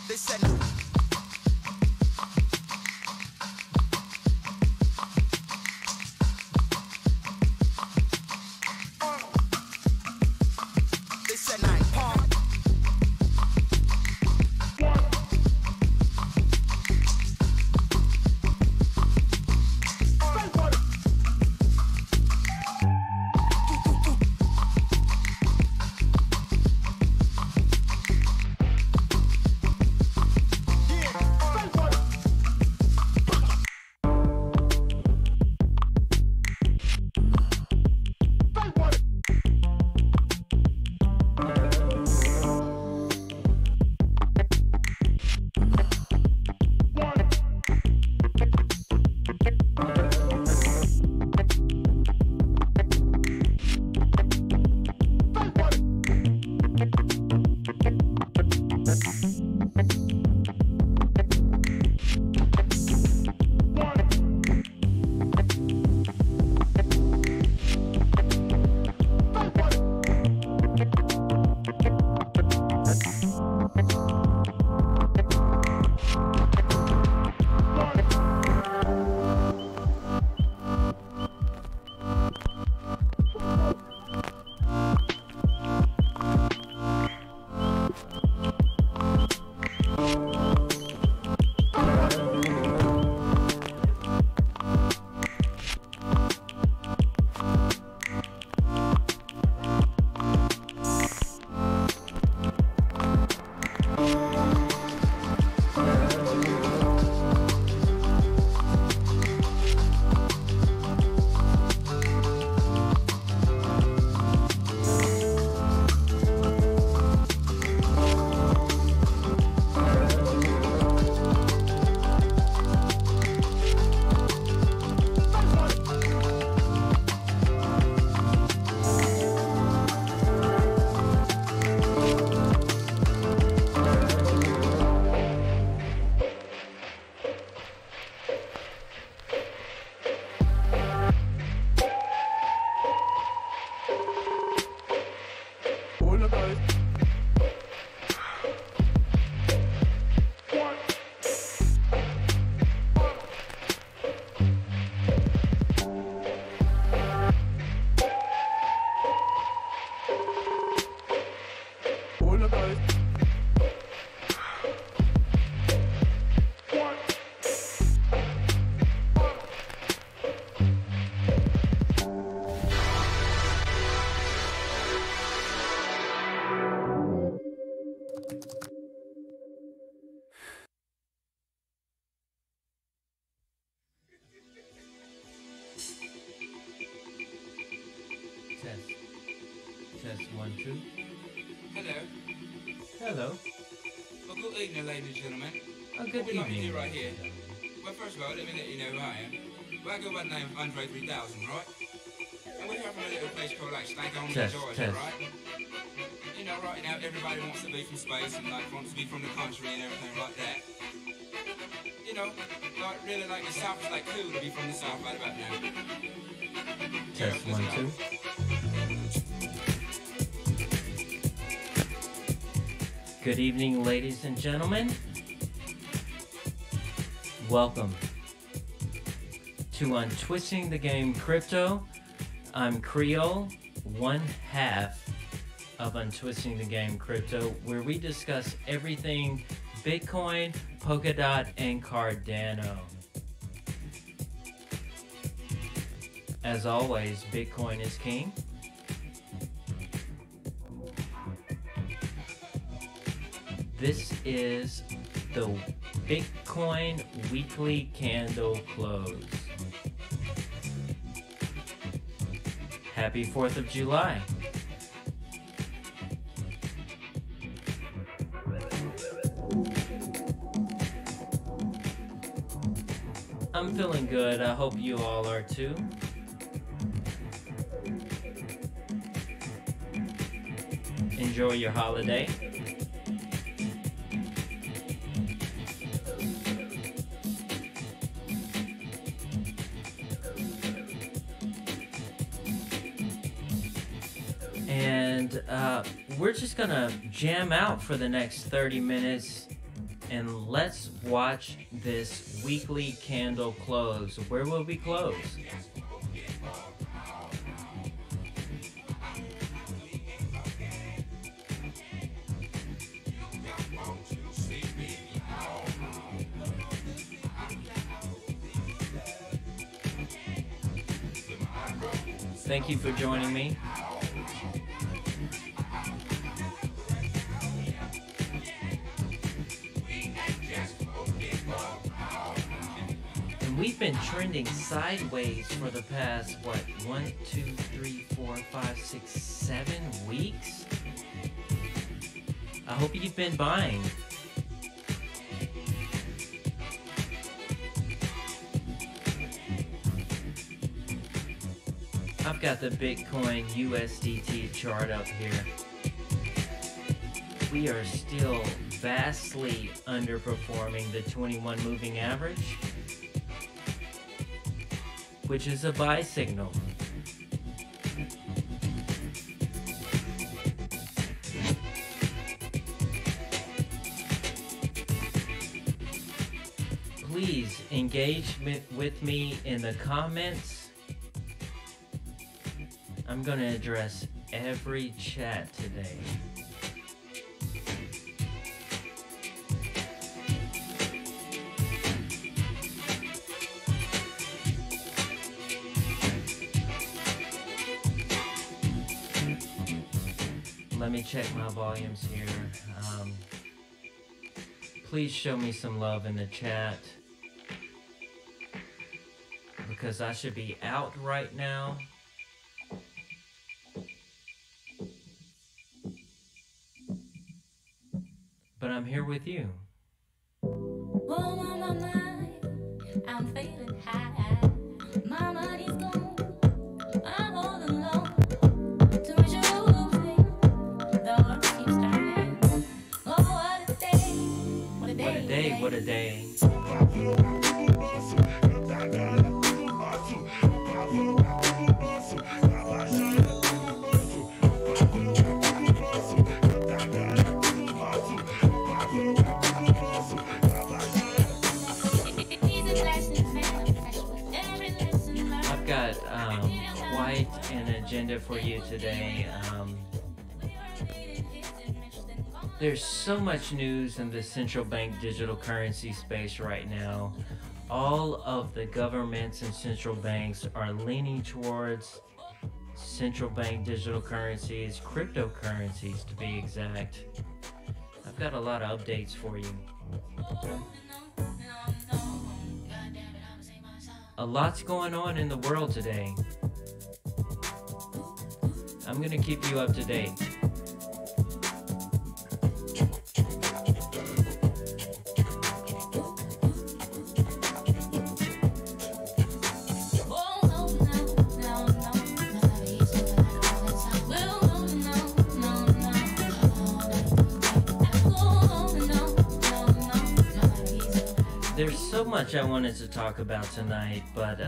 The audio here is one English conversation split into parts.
They said nine palm. Test 1, 2. Hello. Hello. Well, good evening, ladies and gentlemen. Oh, good What we like to evening. do right here. Well, first of all, let me let you know who I am. Well, I go by the name of Andre 3000, right? And we're here from a little place called like Stankonia, Test, Georgia, test. right? You know, right now everybody wants to be from space and like wants to be from the country and everything like that. You know, like really like the South is like cool to be from the South right about now. Test 1, 2. Good evening, ladies and gentlemen. Welcome to Untwisting the Game Crypto. I'm Creole, one half of Untwisting the Game Crypto, where we discuss everything Bitcoin, Polkadot, and Cardano. As always, Bitcoin is king. This is the Bitcoin weekly candle close. Happy 4th of July. I'm feeling good. I hope you all are too. Enjoy your holiday. And we're just gonna jam out for the next 30 minutes And let's watch this weekly candle close. Where will we close? Thank you for joining me. And we've been trending sideways for the past, what, 1, 2, 3, 4, 5, 6, 7 weeks? I hope you've been buying. I've got the Bitcoin USDT chart up here. We are still vastly underperforming the 21 moving average, which is a buy signal. Please engage with me in the comments. I'm going to address every chat today. Let me check my volumes here. Please show me some love in the chat, because I should be out right now. But I'm here with you. Whoa, my mind, I'm feeling high. My money's gone, I'm holding low. Too much moving, the world keeps turning. Oh, what a day, what a day, What a day. I've got quite an agenda for you today. There's so much news in the central bank digital currency space right now. All of the governments and central banks are leaning towards central bank digital currencies, cryptocurrencies to be exact. I've got a lot of updates for you. A lot's going on in the world today. I'm going to keep you up to date. There's so much I wanted to talk about tonight, but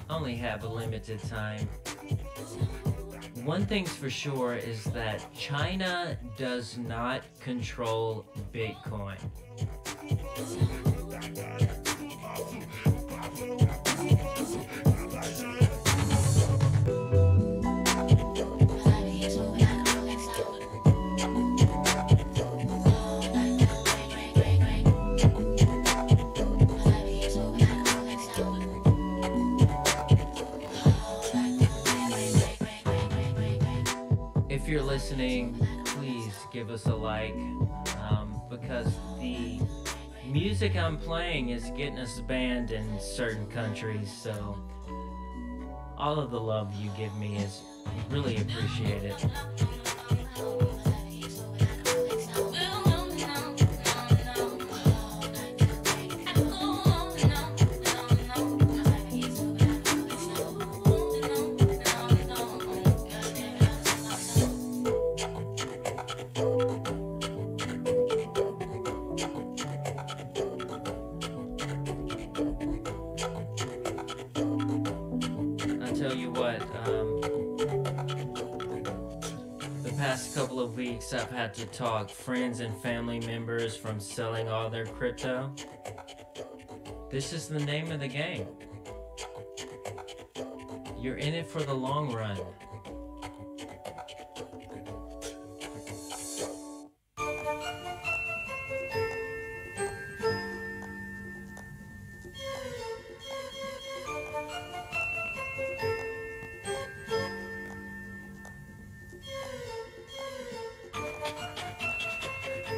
only have a limited time. One thing's for sure is that China does not control Bitcoin. If you're listening, please give us a like, because the music I'm playing is getting us banned in certain countries, so all of the love you give me is really appreciated. weeks I've had to talk friends and family members from selling all their crypto. This is the name of the game. You're in it for the long run.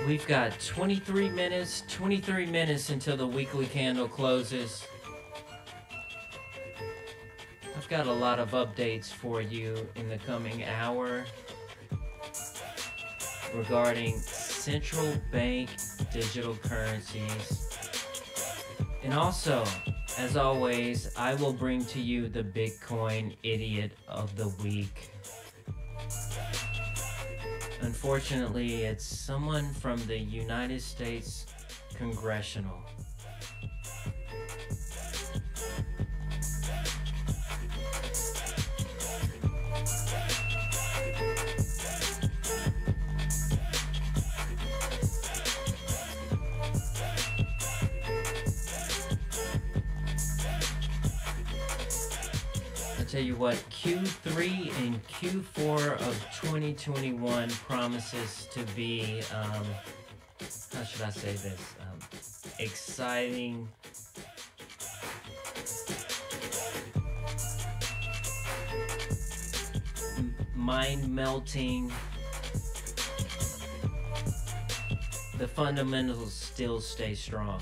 We've got 23 minutes until the weekly candle closes. I've got a lot of updates for you in the coming hour regarding central bank digital currencies. And also, as always, I will bring to you the Bitcoin Idiot of the Week. Unfortunately, it's someone from the United States Congressional. Tell you what, Q3 and Q4 of 2021 promises to be, how should I say this, exciting, mind-melting. The fundamentals still stay strong.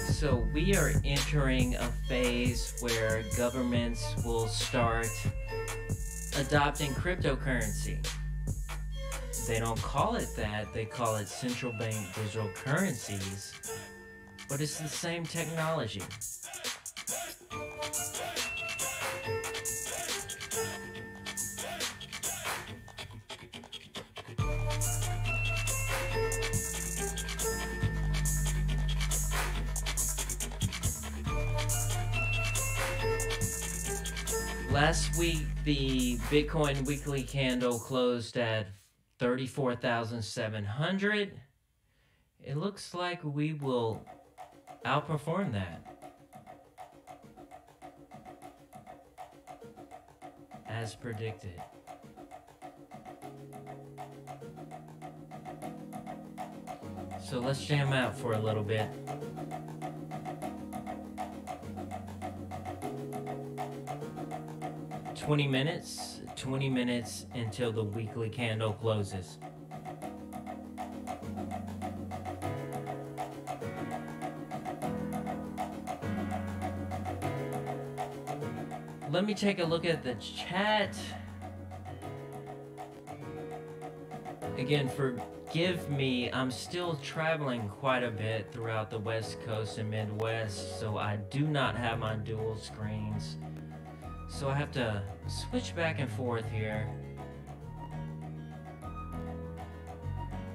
So we are entering a phase where governments will start adopting cryptocurrency. They don't call it that, they call it central bank digital currencies, but it's the same technology. Last week, the Bitcoin weekly candle closed at 34,700. It looks like we will outperform that, as predicted. So let's jam out for a little bit. $20 minutes until the weekly candle closes. Let me take a look at the chat. Again, forgive me, I'm still traveling quite a bit throughout the West Coast and Midwest, so I do not have my dual screens. So I have to switch back and forth here.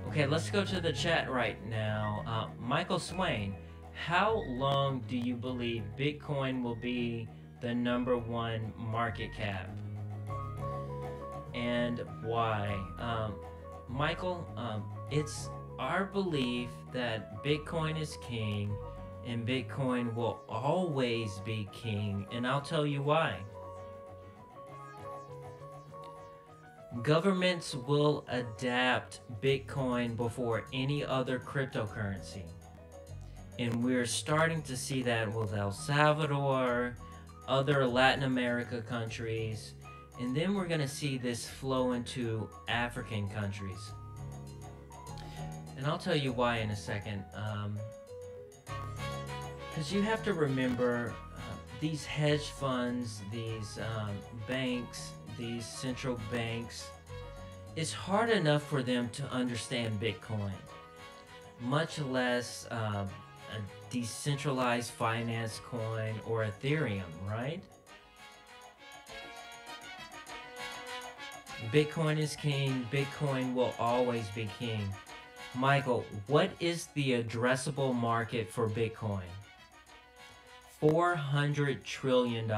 Okay, let's go to the chat right now. Michael Swain, how long do you believe Bitcoin will be the #1 market cap? And why? Michael, it's our belief that Bitcoin is king and Bitcoin will always be king, and I'll tell you why. Governments will adapt Bitcoin before any other cryptocurrency. And we're starting to see that with El Salvador, other Latin America countries, and then we're going to see this flow into African countries. And I'll tell you why in a second. Because you have to remember these hedge funds, these banks, these central banks, it's hard enough for them to understand Bitcoin, much less a decentralized finance coin or Ethereum, right? Bitcoin is king. Bitcoin will always be king. Michael, what is the addressable market for Bitcoin? $400 trillion.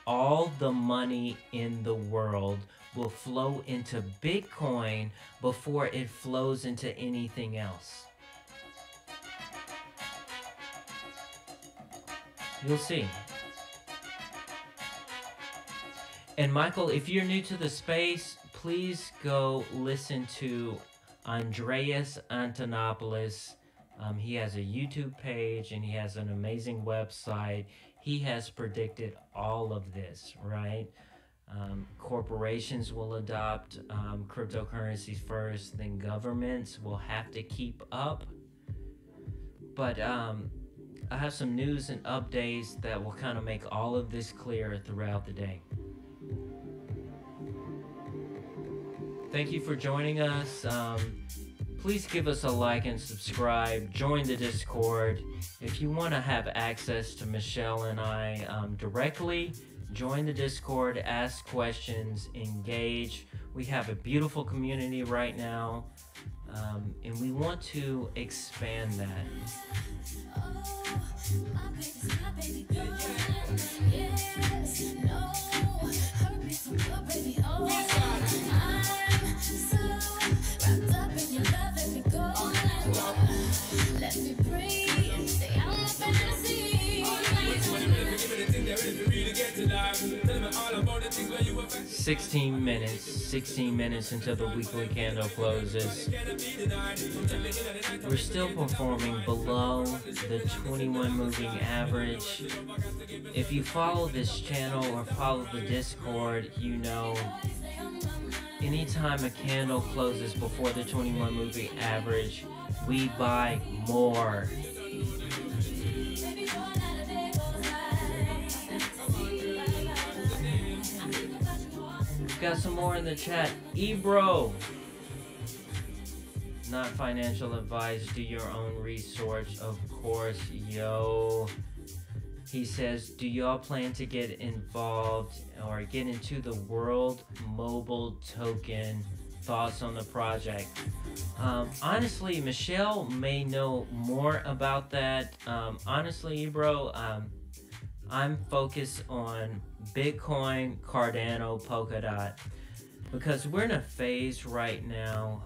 All the money in the world will flow into Bitcoin before it flows into anything else. You'll see. And Michael, if you're new to the space, please go listen to Andreas Antonopoulos. He has a YouTube page and he has an amazing website. He has predicted all of this, right? Corporations will adopt cryptocurrencies first, then governments will have to keep up. But I have some news and updates that will kind of make all of this clear throughout the day. Thank you for joining us. Please give us a like and subscribe. Join the Discord. If you want to have access to Michelle and I directly, join the Discord, ask questions, engage. We have a beautiful community right now, and we want to expand that. Let me breathe, stay out of fantasy. 16 minutes until the weekly candle closes. We're still performing below the 21 moving average. If you follow this channel or follow the Discord, you know anytime a candle closes before the 21 moving average, we buy more. Got some more in the chat. Ebro, not financial advice, do your own research, of course, yo. He says, do y'all plan to get involved or get into the World Mobile Token? Thoughts on the project? Honestly, Michelle may know more about that. Honestly, Ebro, I'm focused on Bitcoin, Cardano, Polkadot, because we're in a phase right now.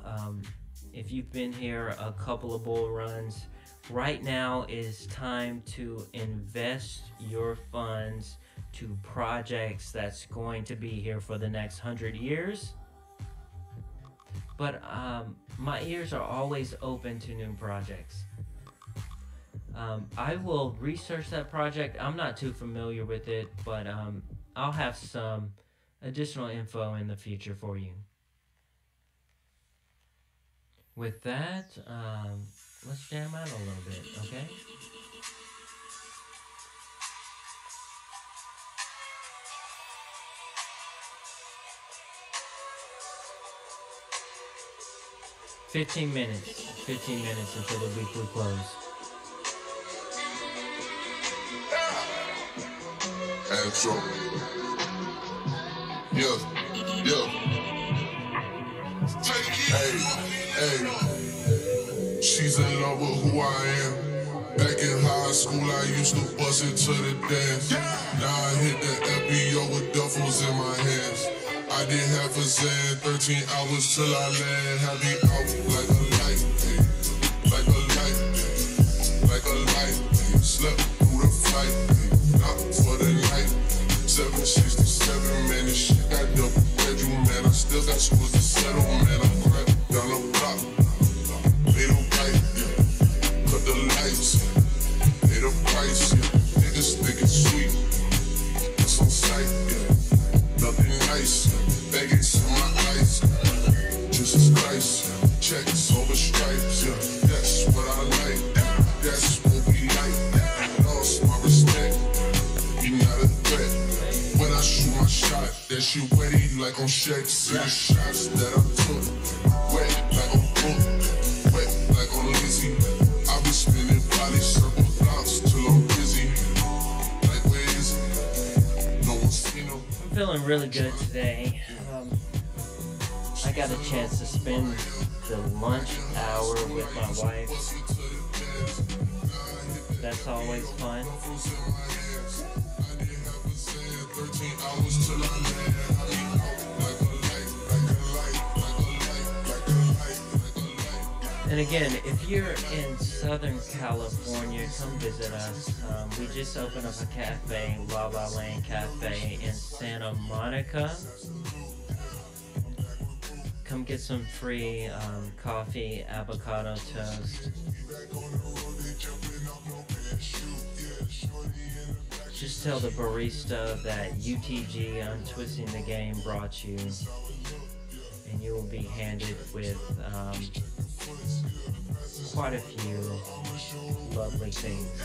If you've been here a couple of bull runs, right now is time to invest your funds to projects that's going to be here for the next 100 years. But my ears are always open to new projects. I will research that project. I'm not too familiar with it, but I'll have some additional info in the future for you. With that, let's jam out a little bit, okay? $15 minutes until the weekly close. Intro. Yeah. Hey. She's in love with who I am. Back in high school, I used to bust it to the dance. Now I hit the FBO with duffels in my hands. I did half a Zan, 13 hours till I land. Have me out like a light, like a light, like a light. Slept through the flight, not for the night. 767, man, this shit got double bedroom, man. I still got schools to settle, man. I crept down the block, made a right, cut the lights, paid the price, niggas think it's sweet, it's on sight, nothing nice, baggage on my ice, Jesus Christ, checks over stripes, that's what I like, that's what we like, lost my respect, you not a threat. When I shoot my shot, that shit wetty like on Shaq. See the shots that I took, wet like on Brook, wet like on Lizzie. I be spinning body circle blocks till I'm busy. Like where is it? No one's seen him. feeling really good today. I got a chance to spend the lunch hour with my wife. That's always fun. And again, if you're in Southern California, come visit us. We just opened up a cafe, La La Land Cafe in Santa Monica. Come get some free coffee, avocado toast. Just tell the barista that UTG Untwisting the Game brought you, and you will be handed with quite a few lovely things.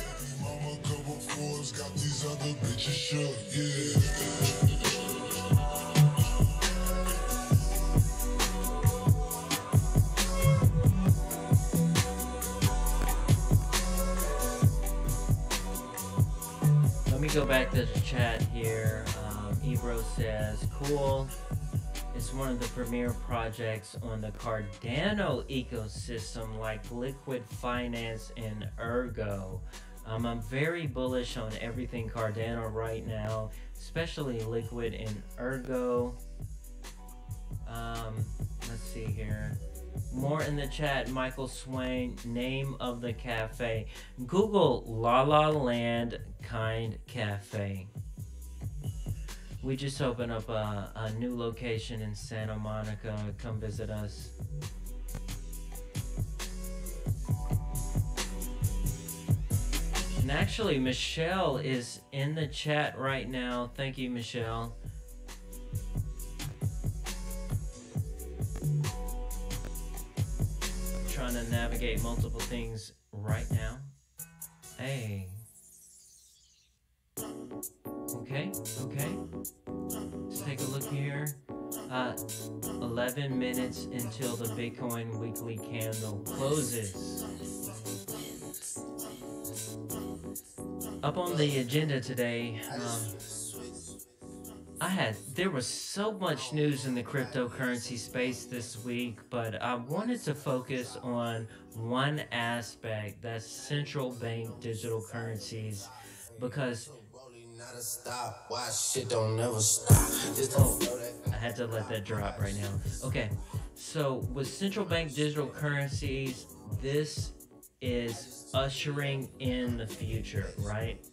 Let me go back to the chat here. Ebro says, cool. It's one of the premier projects on the Cardano ecosystem, like Liquid Finance and Ergo. I'm very bullish on everything Cardano right now, especially Liquid and Ergo. Let's see here. More in the chat. Michael Swain, name of the cafe. Google La La Land Kind Cafe. We just opened up a new location in Santa Monica. Come visit us. And actually, Michelle is in the chat right now. Thank you, Michelle. Trying to navigate multiple things right now. Hey. Okay. Let's take a look here. 11 minutes until the Bitcoin weekly candle closes. Up on the agenda today, there was so much news in the cryptocurrency space this week, but I wanted to focus on one aspect, that's central bank digital currencies, because I had to let that drop right now. Okay, so with central bank digital currencies, this is ushering in the future, right?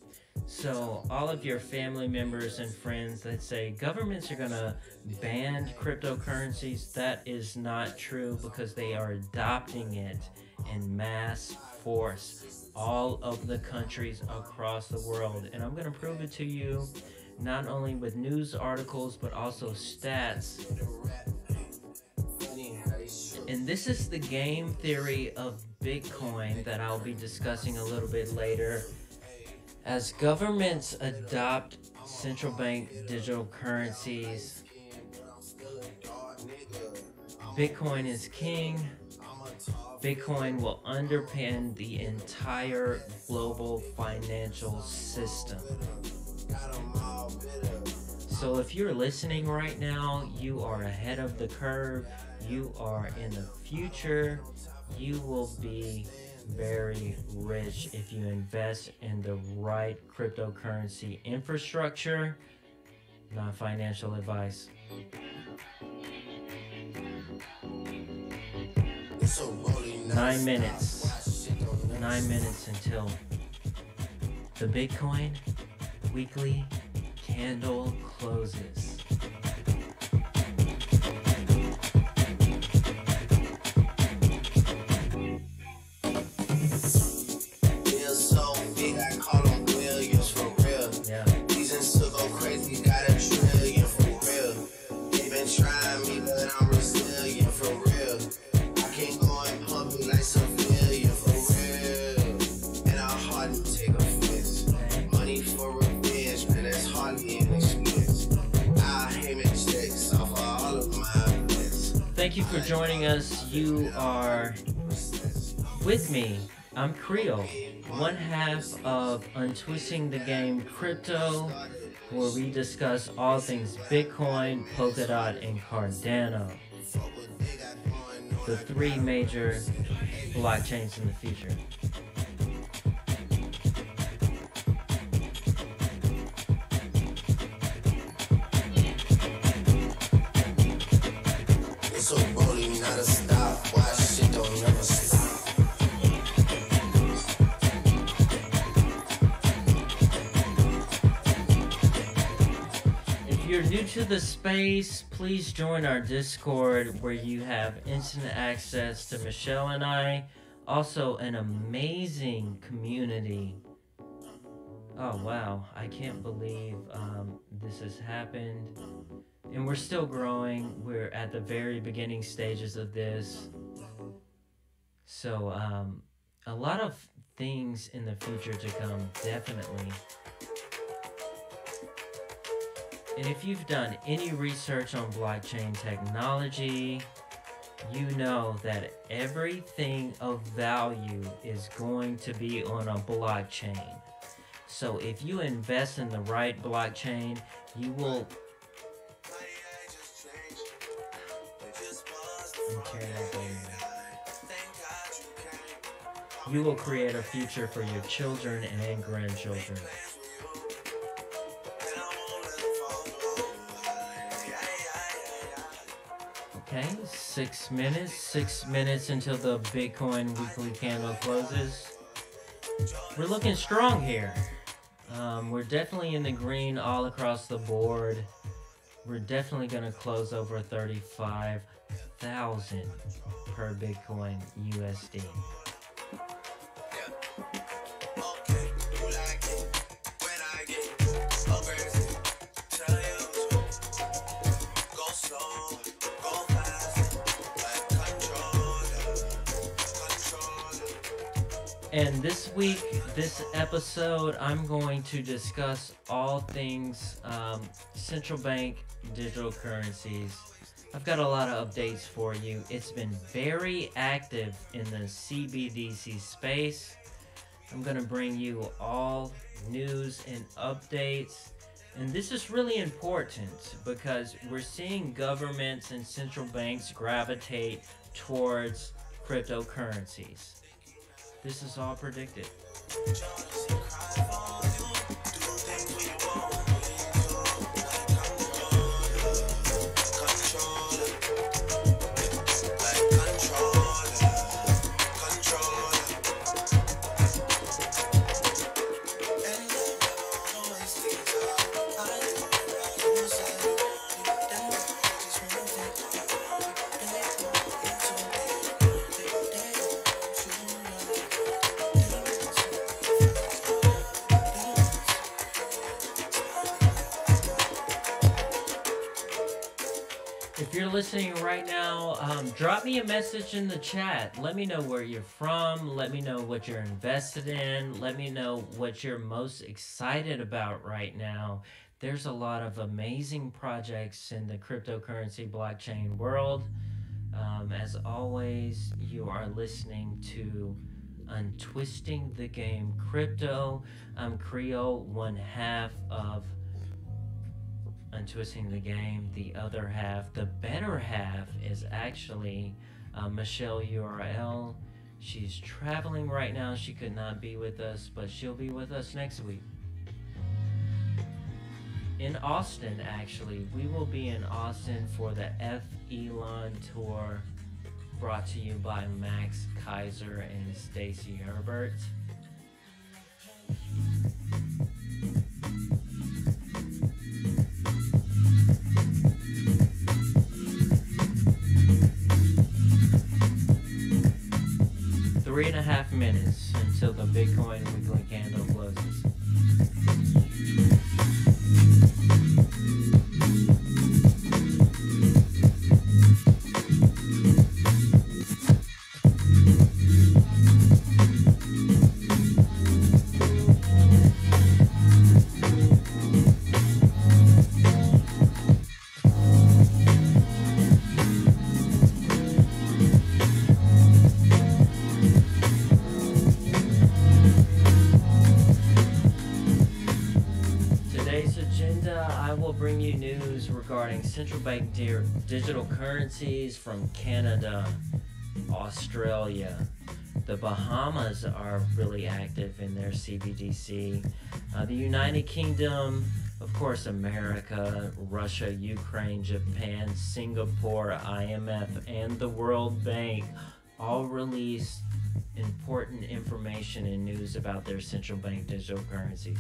So all of your family members and friends that say governments are gonna ban cryptocurrencies, that is not true, because they are adopting it in mass force. All of the countries across the world, and I'm going to prove it to you not only with news articles but also stats. And this is the game theory of Bitcoin that I'll be discussing a little bit later. As governments adopt central bank digital currencies, Bitcoin is king. Bitcoin will underpin the entire global financial system. So if you're listening right now, you are ahead of the curve. You are in the future. You will be very rich if you invest in the right cryptocurrency infrastructure. Not financial advice. 9 minutes. 9 minutes until the Bitcoin weekly candle closes. Yeah. Reasons to go crazy, got a trillion for real. They been trying me, but I'm resilient for real. I can't go in public like civilian for real. And I hardly take offense. Money for revenge, man, that's hardly an expense. I hate checks off of all of my events. Thank you for joining us. You are with me. I'm Creole, one half of Untwisting the Game Crypto. where we discuss all things Bitcoin, Polkadot, and Cardano, the three major blockchains in the future. It's so rolling, not a stop. Why shit don't never stop? If you're new to the space, please join our Discord where you have instant access to Michelle and I. Also, an amazing community. Oh wow, I can't believe this has happened. And we're still growing. We're at the very beginning stages of this. So a lot of things in the future to come, definitely. And if you've done any research on blockchain technology, you know that everything of value is going to be on a blockchain. So if you invest in the right blockchain, you will... You will create a future for your children and grandchildren. Okay, 6 minutes. 6 minutes until the Bitcoin weekly candle closes. We're looking strong here. We're definitely in the green all across the board. We're definitely going to close over 35,000 per Bitcoin USD. And this week, this episode, I'm going to discuss all things central bank digital currencies. I've got a lot of updates for you. It's been very active in the CBDC space. I'm going to bring you all news and updates. And this is really important because we're seeing governments and central banks gravitate towards cryptocurrencies. This is all predicted. If you're listening right now, drop me a message in the chat. Let me know where you're from. Let me know what you're invested in. Let me know what you're most excited about right now. There's a lot of amazing projects in the cryptocurrency blockchain world. As always, you are listening to Untwisting the Game Crypto. I'm Creole, one half of Untwisting the Game. The other half, the better half, is actually Michelle URL. She's traveling right now. She could not be with us, but she'll be with us next week. In Austin, actually. We will be in Austin for the F. Elon Tour, brought to you by Max Kaiser and Stacy Herbert. Three and a half minutes until the Bitcoin weekly candle closes. regarding central bank digital currencies from Canada, Australia. The Bahamas are really active in their CBDC. The United Kingdom, of course, America, Russia, Ukraine, Japan, Singapore, IMF, and the World Bank all released important information and news about their central bank digital currencies.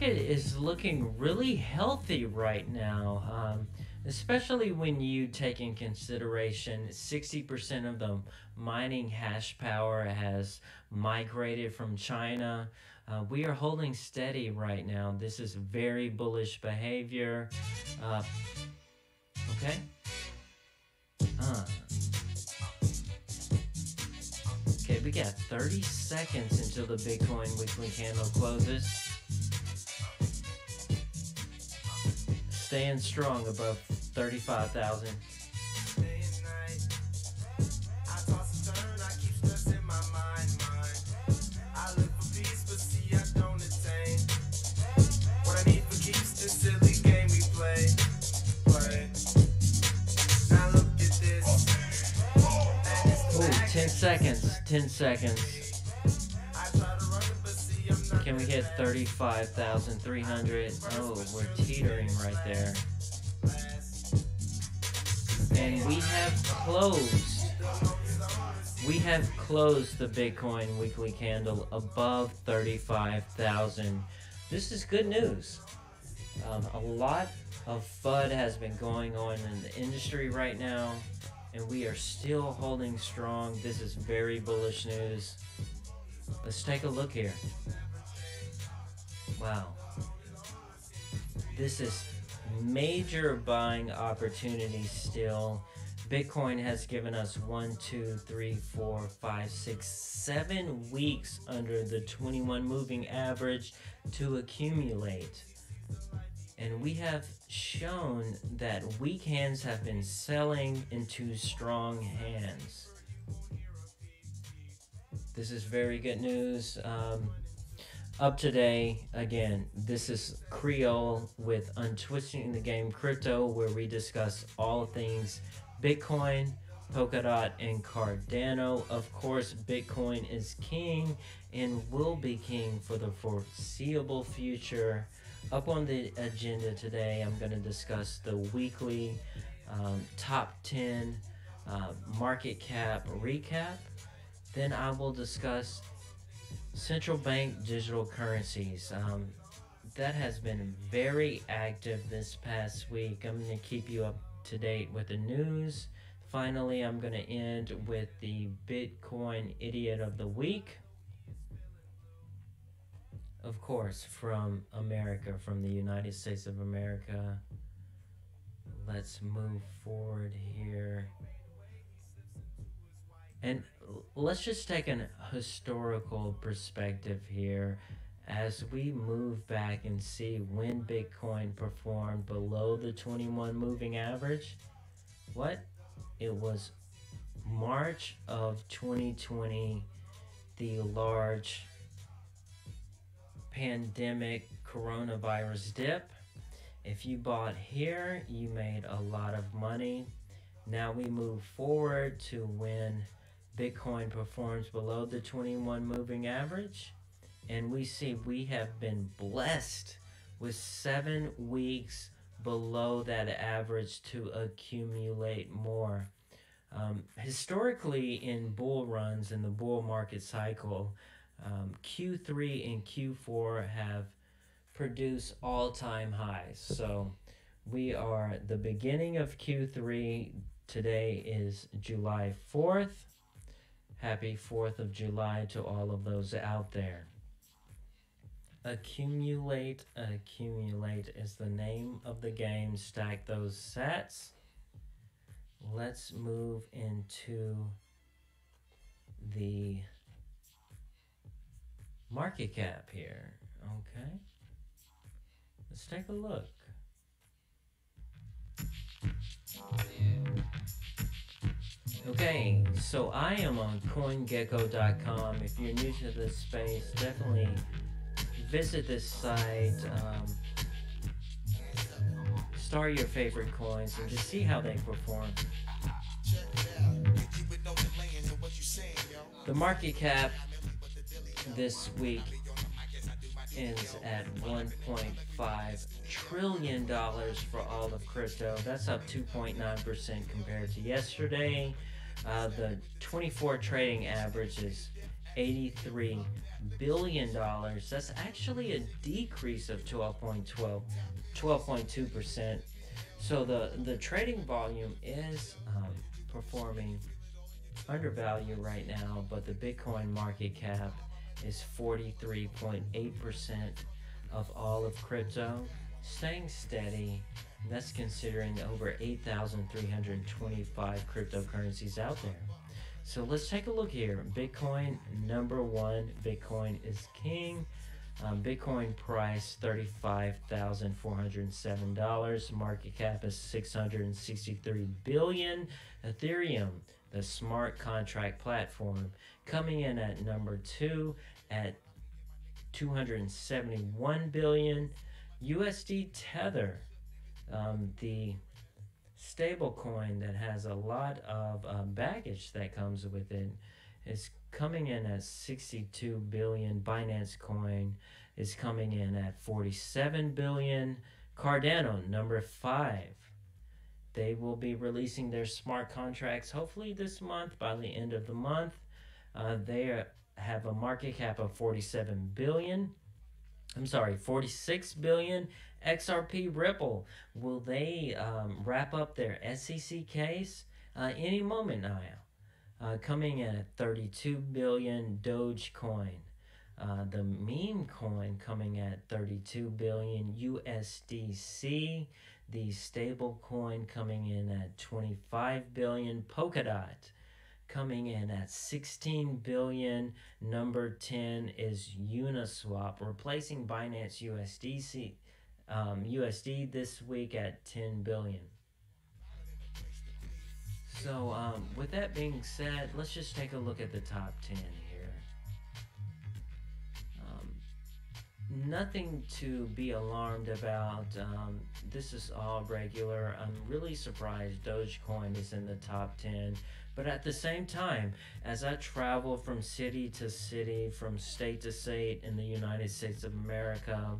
Is looking really healthy right now, especially when you take in consideration 60% of the mining hash power has migrated from China. We are holding steady right now. This is very bullish behavior. Okay. Okay, we got 30 seconds until the Bitcoin weekly candle closes. Staying strong above 35,000. Ooh, 10 seconds. 10 seconds. Can we hit 35,300? Oh, we're teetering right there. And we have closed. We have closed the Bitcoin weekly candle above 35,000. This is good news. A lot of FUD has been going on in the industry right now, and we are still holding strong. This is very bullish news. Let's take a look here. Wow. This is major buying opportunity still. Bitcoin has given us 1, 2, 3, 4, 5, 6, 7 weeks under the 21 moving average to accumulate. And we have shown that weak hands have been selling into strong hands. This is very good news. Up today, again, this is Creole with Untwisting the Game Crypto, where we discuss all things Bitcoin, Polkadot, and Cardano. Of course, Bitcoin is king and will be king for the foreseeable future. Up on the agenda today, I'm going to discuss the weekly top 10 market cap recap. Then I will discuss central bank digital currencies. That has been very active this past week. I'm going to keep you up to date with the news. Finally, I'm going to end with the Bitcoin Idiot of the Week. Of course, from America, from the United States of America. Let's move forward here. And let's just take an historical perspective here as we move back and see when Bitcoin performed below the 21 moving average. What? It was March of 2020, the large pandemic coronavirus dip. If you bought here, you made a lot of money. Now we move forward to when Bitcoin performs below the 21 moving average. And we see we have been blessed with 7 weeks below that average to accumulate more. Historically, in bull runs in the bull market cycle, Q3 and Q4 have produced all-time highs. So we are the beginning of Q3. Today is July 4th. Happy 4th of July to all of those out there. Accumulate is the name of the game. Stack those sats. Let's move into the market cap here. Okay. Let's take a look. Okay, so I am on CoinGecko.com. If you're new to this space, definitely visit this site. Start your favorite coins and just see how they perform. The market cap this week ends at $1.5 trillion for all of crypto. That's up 2.9% compared to yesterday. The 24 trading average is $83 billion. That's actually a decrease of 12.2%. So the trading volume is performing undervalued right now, but the Bitcoin market cap is 43.8% of all of crypto, staying steady. That's considering over 8,325 cryptocurrencies out there. So let's take a look here. Bitcoin number one. Bitcoin is king. Bitcoin price $35,407. Market cap is $663 billion. Ethereum, the smart contract platform, coming in at number 2 at $271 billion. USD Tether, the stable coin that has a lot of baggage that comes with it, is coming in at $62 billion. Binance coin is coming in at $47 billion. Cardano, number 5. They will be releasing their smart contracts hopefully this month, by the end of the month. They have a market cap of $46 billion. XRP Ripple, will they wrap up their SEC case any moment now? Coming in at $32 billion. Dogecoin, the meme coin, coming at $32 billion. USDC, the stable coin, coming in at $25 billion. Polkadot, coming in at $16 billion. Number 10 is Uniswap, replacing Binance USD this week at $10 billion. So with that being said, let's just take a look at the top 10 here. Nothing to be alarmed about. This is all regular. I'm really surprised Dogecoin is in the top 10. But at the same time, as I travel from city to city, from state to state in the United States of America,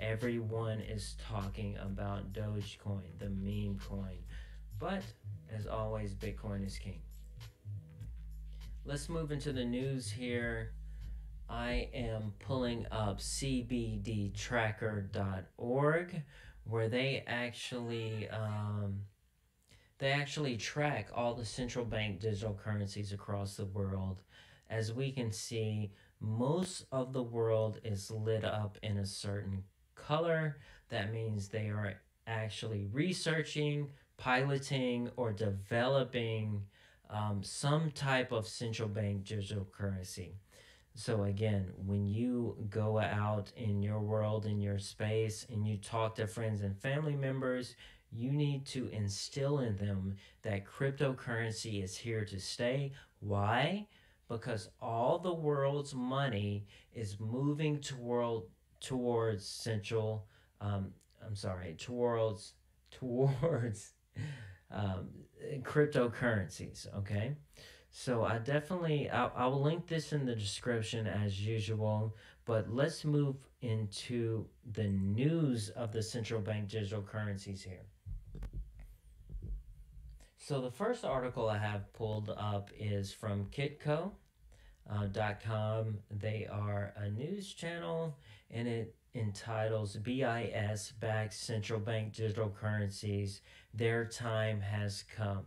everyone is talking about Dogecoin, the meme coin. But as always, Bitcoin is king. Let's move into the news here. I am pulling up CBDtracker.org, where they actually track all the central bank digital currencies across the world. As we can see, most of the world is lit up in a certain color. That means they are actually researching, piloting, or developing some type of central bank digital currency. So again, when you go out in your world, in your space, and you talk to friends and family members, you need to instill in them that cryptocurrency is here to stay. Why? Because all the world's money is moving towards central towards cryptocurrencies. Okay, so I will link this in the description as usual. But let's move into the news of the central bank digital currencies here. So the first article I have pulled up is from kitco.com. They are a news channel, and it entitles BIS backs central bank digital currencies. Their time has come.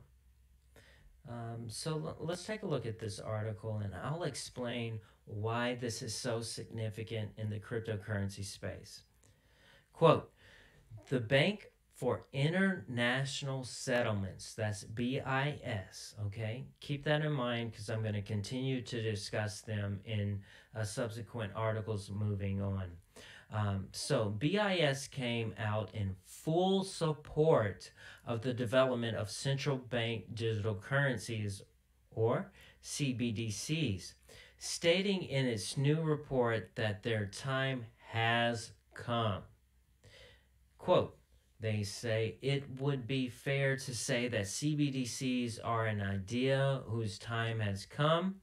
So let's take a look at this article, and I'll explain why this is so significant in the cryptocurrency space. Quote, the Bank for International Settlements, that's BIS, okay? Keep that in mind because I'm going to continue to discuss them in subsequent articles moving on. So BIS came out in full support of the development of central bank digital currencies, or CBDCs, stating in its new report that their time has come. Quote, they say it would be fair to say that CBDCs are an idea whose time has come.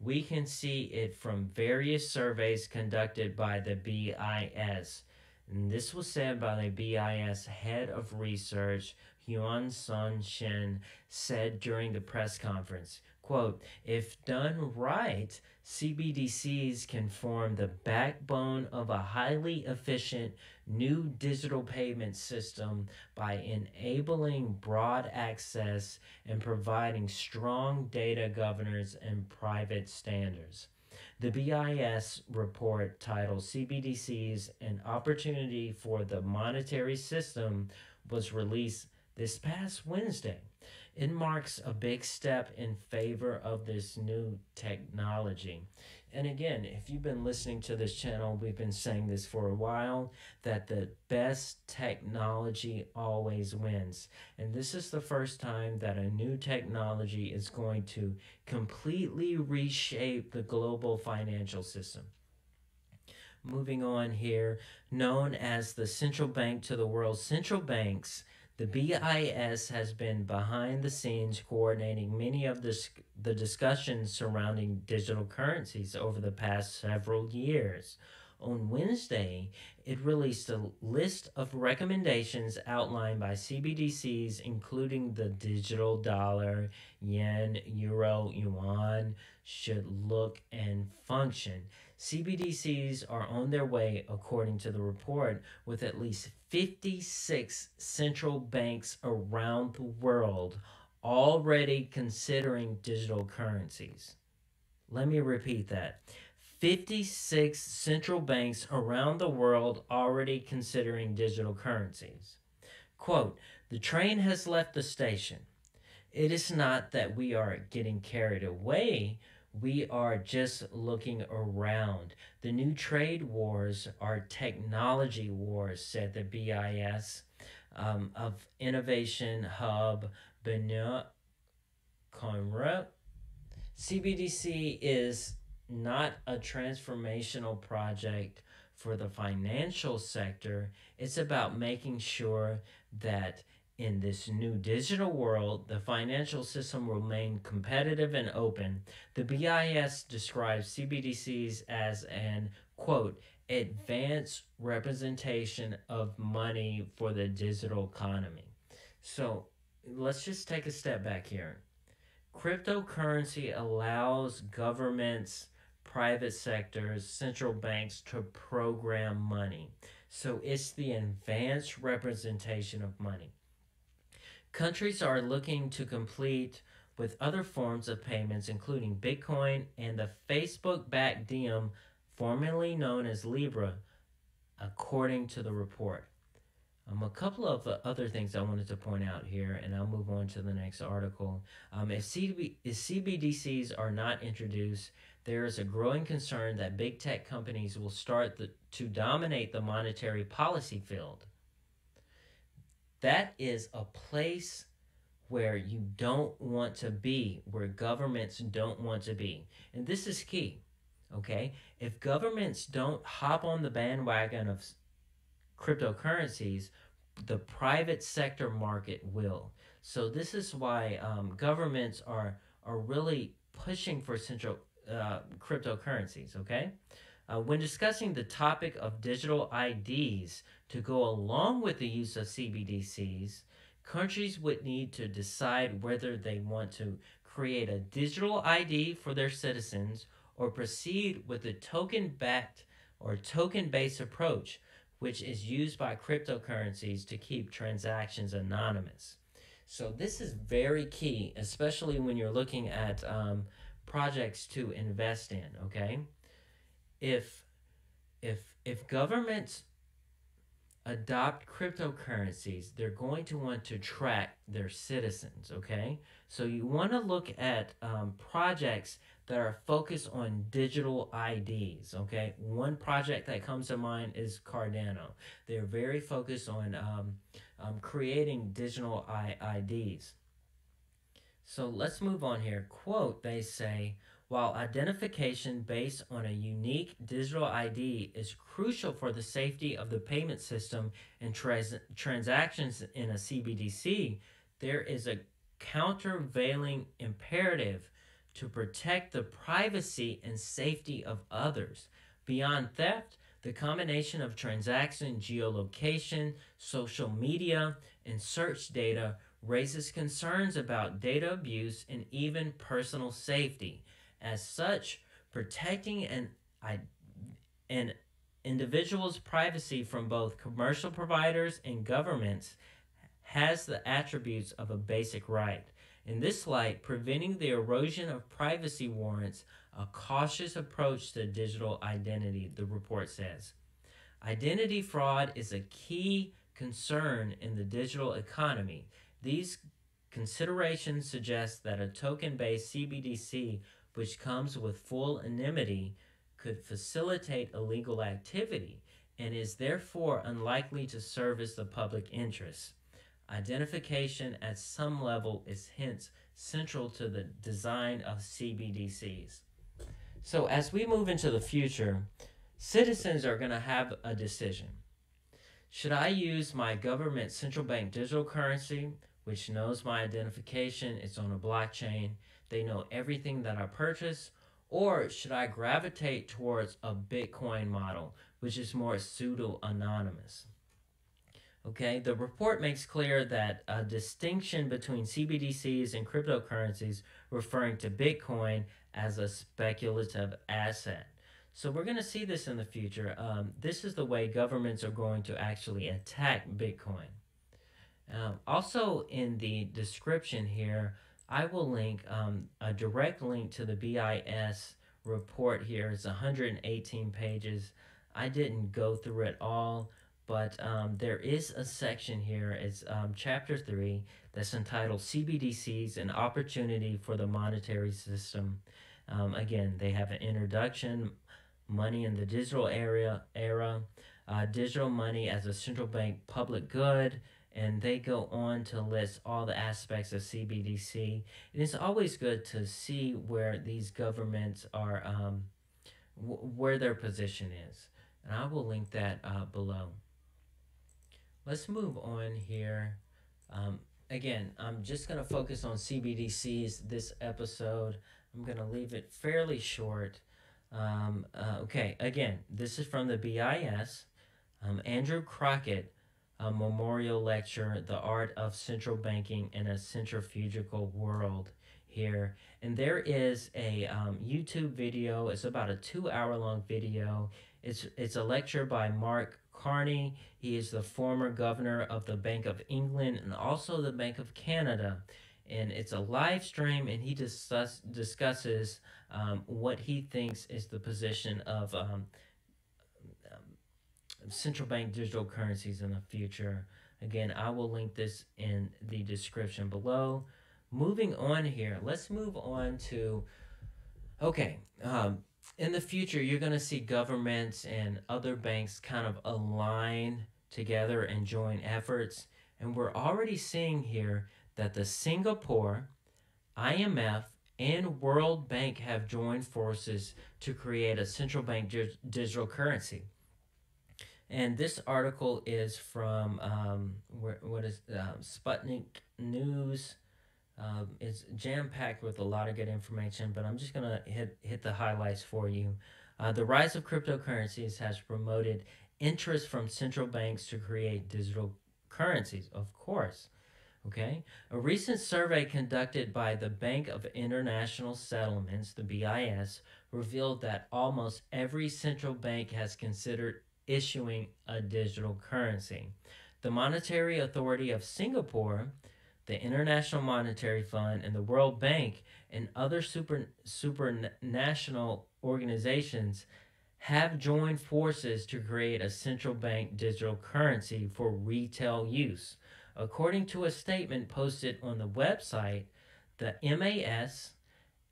We can see it from various surveys conducted by the BIS. And this was said by the BIS head of research, Yuan Sun Shen, said during the press conference. Quote, if done right, CBDCs can form the backbone of a highly efficient new digital payment system by enabling broad access and providing strong data governance and private standards. The BIS report titled CBDCs, an opportunity for the monetary system, was released this past Wednesday. It marks a big step in favor of this new technology. And again, if you've been listening to this channel, we've been saying this for a while, that the best technology always wins. And this is the first time that a new technology is going to completely reshape the global financial system. Moving on here, known as the central bank to the world's central banks, the BIS has been behind the scenes coordinating many of the discussions surrounding digital currencies over the past several years. On Wednesday, it released a list of recommendations outlined by CBDCs, including the digital dollar, yen, euro, yuan, should look and function. CBDCs are on their way, according to the report, with at least 56 central banks around the world already considering digital currencies. Let me repeat that. 56 central banks around the world already considering digital currencies. Quote, the train has left the station. It is not that we are getting carried away. We are just looking around. The new trade wars are technology wars, said the BIS of Innovation Hub Benoit Conrad. CBDC is not a transformational project for the financial sector. It's about making sure that in this new digital world, the financial system will remain competitive and open. The BIS describes CBDCs as an, quote, advanced representation of money for the digital economy. So let's just take a step back here. Cryptocurrency allows governments, private sectors, central banks to program money. So it's the advanced representation of money. Countries are looking to compete with other forms of payments, including Bitcoin and the Facebook-backed Diem, formerly known as Libra, according to the report. A couple of other things I wanted to point out here, and I'll move on to the next article. If CBDCs are not introduced, there is a growing concern that big tech companies will start to dominate the monetary policy field. That is a place where you don't want to be, where governments don't want to be. And this is key, okay? If governments don't hop on the bandwagon of cryptocurrencies, the private sector market will. So this is why governments are really pushing for central cryptocurrencies. Okay, when discussing the topic of digital IDs to go along with the use of CBDCs, countries would need to decide whether they want to create a digital ID for their citizens or proceed with a token-backed or token-based approach, which is used by cryptocurrencies to keep transactions anonymous. So this is very key, especially when you're looking at projects to invest in. Okay, if governments adopt cryptocurrencies, they're going to want to track their citizens. Okay, so you want to look at projects that are focused on digital IDs. Okay, one project that comes to mind is Cardano. They're very focused on creating digital IDs. So let's move on here. Quote, they say, while identification based on a unique digital ID is crucial for the safety of the payment system and transactions in a CBDC, there is a countervailing imperative to protect the privacy and safety of others. Beyond theft, the combination of transaction geolocation, social media, and search data raises concerns about data abuse and even personal safety. As such, protecting an individual's privacy from both commercial providers and governments has the attributes of a basic right. In this light, preventing the erosion of privacy warrants a cautious approach to digital identity, the report says. Identity fraud is a key concern in the digital economy. These considerations suggest that a token-based CBDC, which comes with full anonymity, could facilitate illegal activity and is therefore unlikely to service the public interest. Identification at some level is hence central to the design of CBDCs. So as we move into the future, citizens are going to have a decision. Should I use my government central bank digital currency, which knows my identification, it's on a blockchain, they know everything that I purchase, or should I gravitate towards a Bitcoin model, which is more pseudo-anonymous? Okay, the report makes clear that a distinction between CBDCs and cryptocurrencies, referring to Bitcoin as a speculative asset. So we're going to see this in the future. This is the way governments are going to actually attack Bitcoin. Also in the description here, I will link a direct link to the BIS report here. It's 118 pages. I didn't go through it all, but there is a section here. It's chapter 3 that's entitled CBDCs, an Opportunity for the Monetary System. Again, they have an introduction, money in the digital era, digital money as a central bank public good, and they go on to list all the aspects of CBDC. And it's always good to see where these governments are, where their position is. And I will link that below. Let's move on here. Again, I'm just going to focus on CBDCs this episode. I'm going to leave it fairly short. Okay, again, this is from the BIS. Andrew Crockett, a memorial lecture, The Art of Central Banking in a Centrifugal World here. And there is a YouTube video. It's about a 2-hour-long video. It's a lecture by Mark Carney. He is the former governor of the Bank of England and also the Bank of Canada. And it's a live stream, and he discusses what he thinks is the position of central bank digital currencies in the future. Again, I will link this in the description below. Moving on here, let's move on to, okay, in the future, you're going to see governments and other banks kind of align together and join efforts. And we're already seeing here that the Singapore, IMF, and World Bank have joined forces to create a central bank digital currency. And this article is from Sputnik News. It's jam-packed with a lot of good information, but I'm just gonna hit the highlights for you. The rise of cryptocurrencies has promoted interest from central banks to create digital currencies, of course. Okay, a recent survey conducted by the Bank of International Settlements, the BIS, revealed that almost every central bank has considered issuing a digital currency. The Monetary Authority of Singapore, the International Monetary Fund, and the World Bank and other supranational organizations have joined forces to create a central bank digital currency for retail use. According to a statement posted on the website, the MAS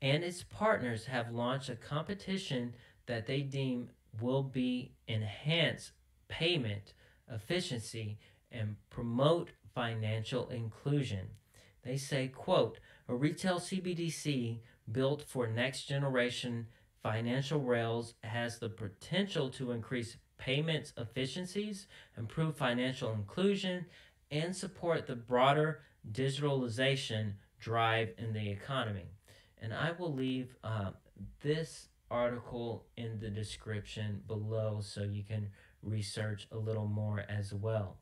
and its partners have launched a competition that they deem will be enhance payment efficiency and promote financial inclusion. They say, quote, a retail CBDC built for next generation financial rails has the potential to increase payments efficiencies, improve financial inclusion, and support the broader digitalization drive in the economy. And I will leave this article in the description below so you can research a little more as well.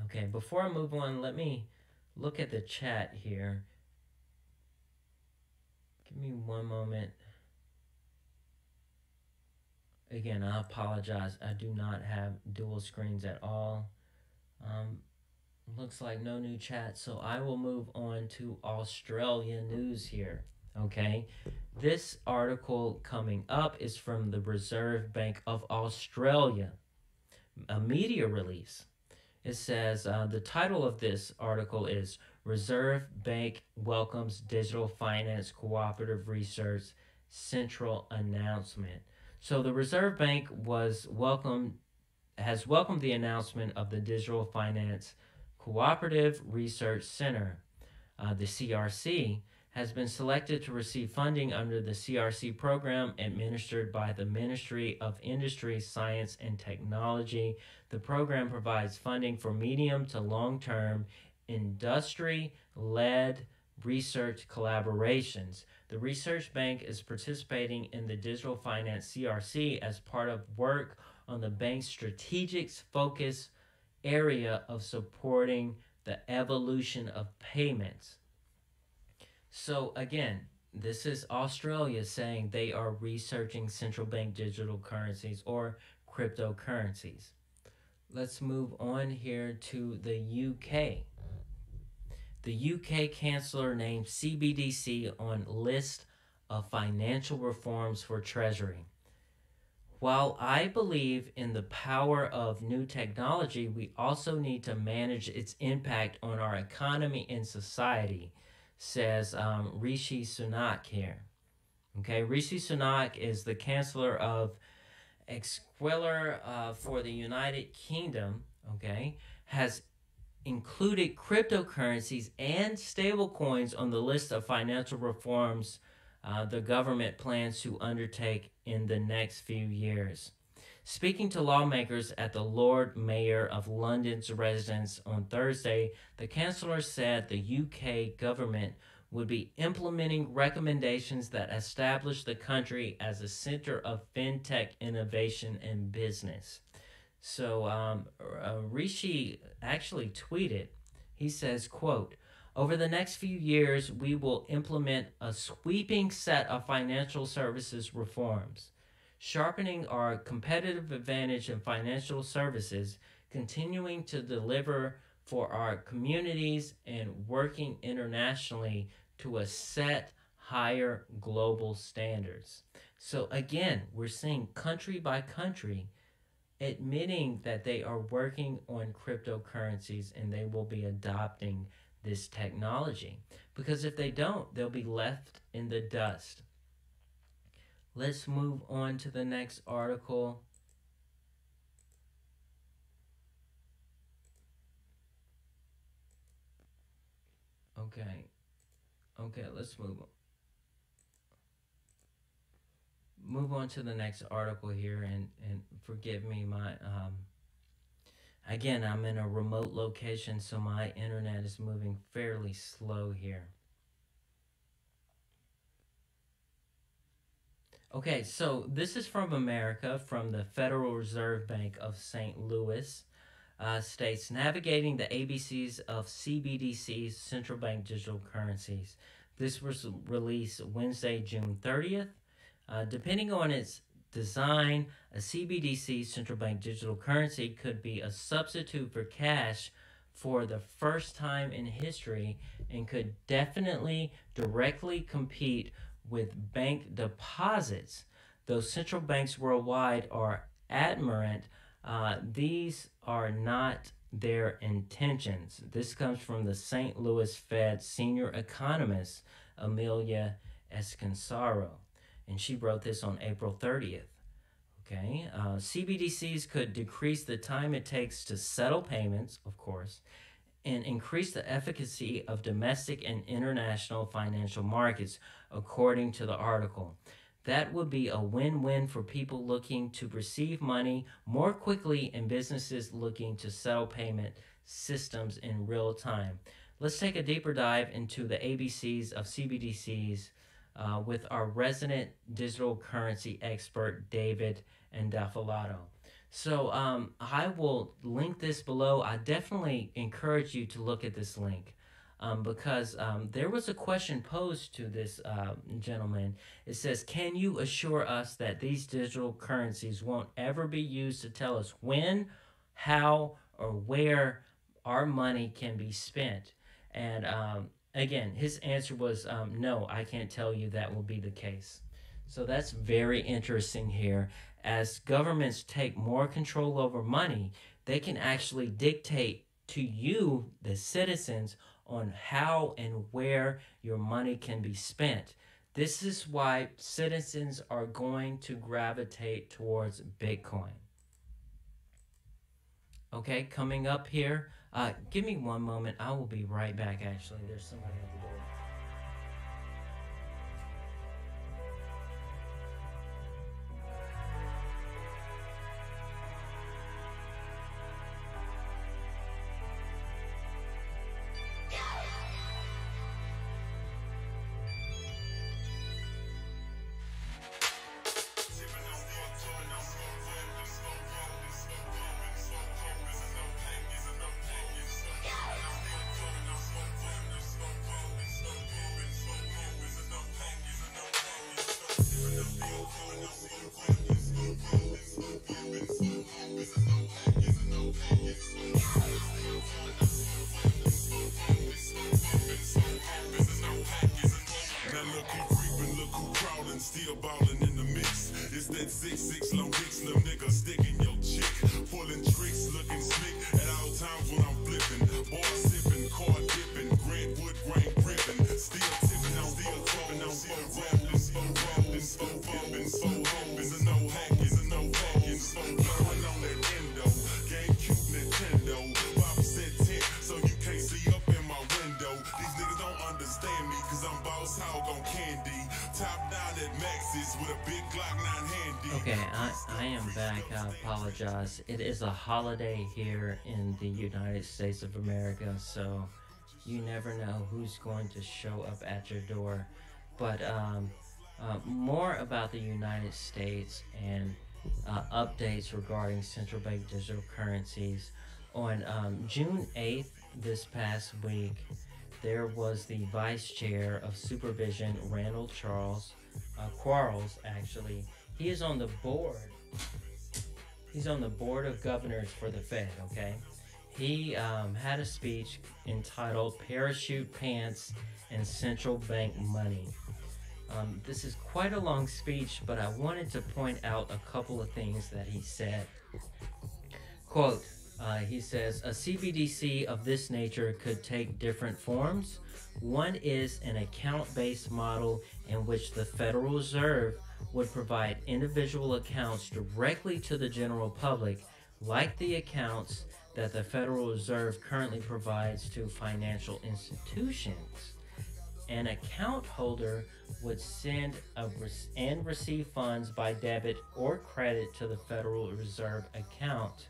Okay, before I move on, let me look at the chat here. Give me one moment. Again, I apologize. I do not have dual screens at all. Looks like no new chat, so I will move on to Australia news here. Okay, this article coming up is from the Reserve Bank of Australia, a media release. It says the title of this article is Reserve Bank Welcomes Digital Finance Cooperative Research Central Announcement. So the Reserve Bank has welcomed the announcement of the Digital Finance Cooperative Research Center. The CRC has been selected to receive funding under the CRC program administered by the Ministry of Industry, Science, and Technology. The program provides funding for medium to long-term industry-led research collaborations. The research bank is participating in the Digital Finance CRC as part of work on the bank's strategic focus area of supporting the evolution of payments. So again, this is Australia saying they are researching central bank digital currencies or cryptocurrencies. Let's move on here to the UK. The UK Chancellor named CBDC on list of financial reforms for Treasury. While I believe in the power of new technology, we also need to manage its impact on our economy and society, says Rishi Sunak here. Okay, Rishi Sunak is the Chancellor of ex-regulator for the United Kingdom, okay, has included cryptocurrencies and stablecoins on the list of financial reforms the government plans to undertake in the next few years. Speaking to lawmakers at the Lord Mayor of London's residence on Thursday, the Chancellor said the UK government would be implementing recommendations that establish the country as a center of fintech innovation and business. So Rishi actually tweeted, he says, quote, over the next few years, we will implement a sweeping set of financial services reforms, sharpening our competitive advantage in financial services, continuing to deliver for our communities, and working internationally to set higher global standards. So again, we're seeing country by country admitting that they are working on cryptocurrencies and they will be adopting this technology. Because if they don't, they'll be left in the dust. Let's move on to the next article. Okay, let's move on to the next article here, and forgive me, Again, I'm in a remote location, so my internet is moving fairly slow here. Okay, so this is from America, from the Federal Reserve Bank of St. Louis. States navigating the ABCs of CBDCs, central bank digital currencies. This was released Wednesday, June 30th. Depending on its design, a CBDC, central bank digital currency, could be a substitute for cash for the first time in history and could definitely directly compete with bank deposits. Though central banks worldwide are adamant, these are not their intentions. This comes from the St. Louis Fed senior economist Amelia Escansaro, and she wrote this on April 30th. Okay, CBDCs could decrease the time it takes to settle payments, of course, and increase the efficacy of domestic and international financial markets, according to the article. That would be a win-win for people looking to receive money more quickly and businesses looking to settle payment systems in real time. Let's take a deeper dive into the ABCs of CBDCs with our resident digital currency expert, David Endafalato. So I will link this below. I definitely encourage you to look at this link. Because there was a question posed to this gentleman. It says, can you assure us that these digital currencies won't ever be used to tell us when, how, or where our money can be spent? And again, his answer was, no, I can't tell you that will be the case. So that's very interesting here. As governments take more control over money, they can actually dictate to you, the citizens, on how and where your money can be spent. This is why citizens are going to gravitate towards Bitcoin. Okay, coming up here, give me one moment. I will be right back, actually. There's somebody at the door. Still ballin' in the mix. It's that 6'6" long dick, slim nigga sticking your chick. Pulling tricks, looking slick at all times when I'm flipping. Bar sipping, car dipping, Grant wood grain gripping. Still tipping on, still tipping on, so rapping, so rapping, so bumping, so hoping. There's no hacking, there's no hacking, so blowing on that Endo. GameCube, Nintendo, 5% tint, so you can't see up in my window. These niggas don't understand me, cause I'm boss hog on candy. Top down at Max's with a big Glock 9 handy. Okay, I am back. I apologize. It is a holiday here in the United States of America, so you never know who's going to show up at your door. But more about the United States and updates regarding central bank digital currencies. On June 8th, this past week, there was the Vice Chair of Supervision, Randall Quarles, actually. He is on the board. He's on the board of governors for the Fed, okay? He had a speech entitled Parachute Pants and Central Bank Money. This is quite a long speech, but I wanted to point out a couple of things that he said. Quote, he says, a CBDC of this nature could take different forms. One is an account-based model in which the Federal Reserve would provide individual accounts directly to the general public, like the accounts that the Federal Reserve currently provides to financial institutions. An account holder would send and receive funds by debit or credit to the Federal Reserve account.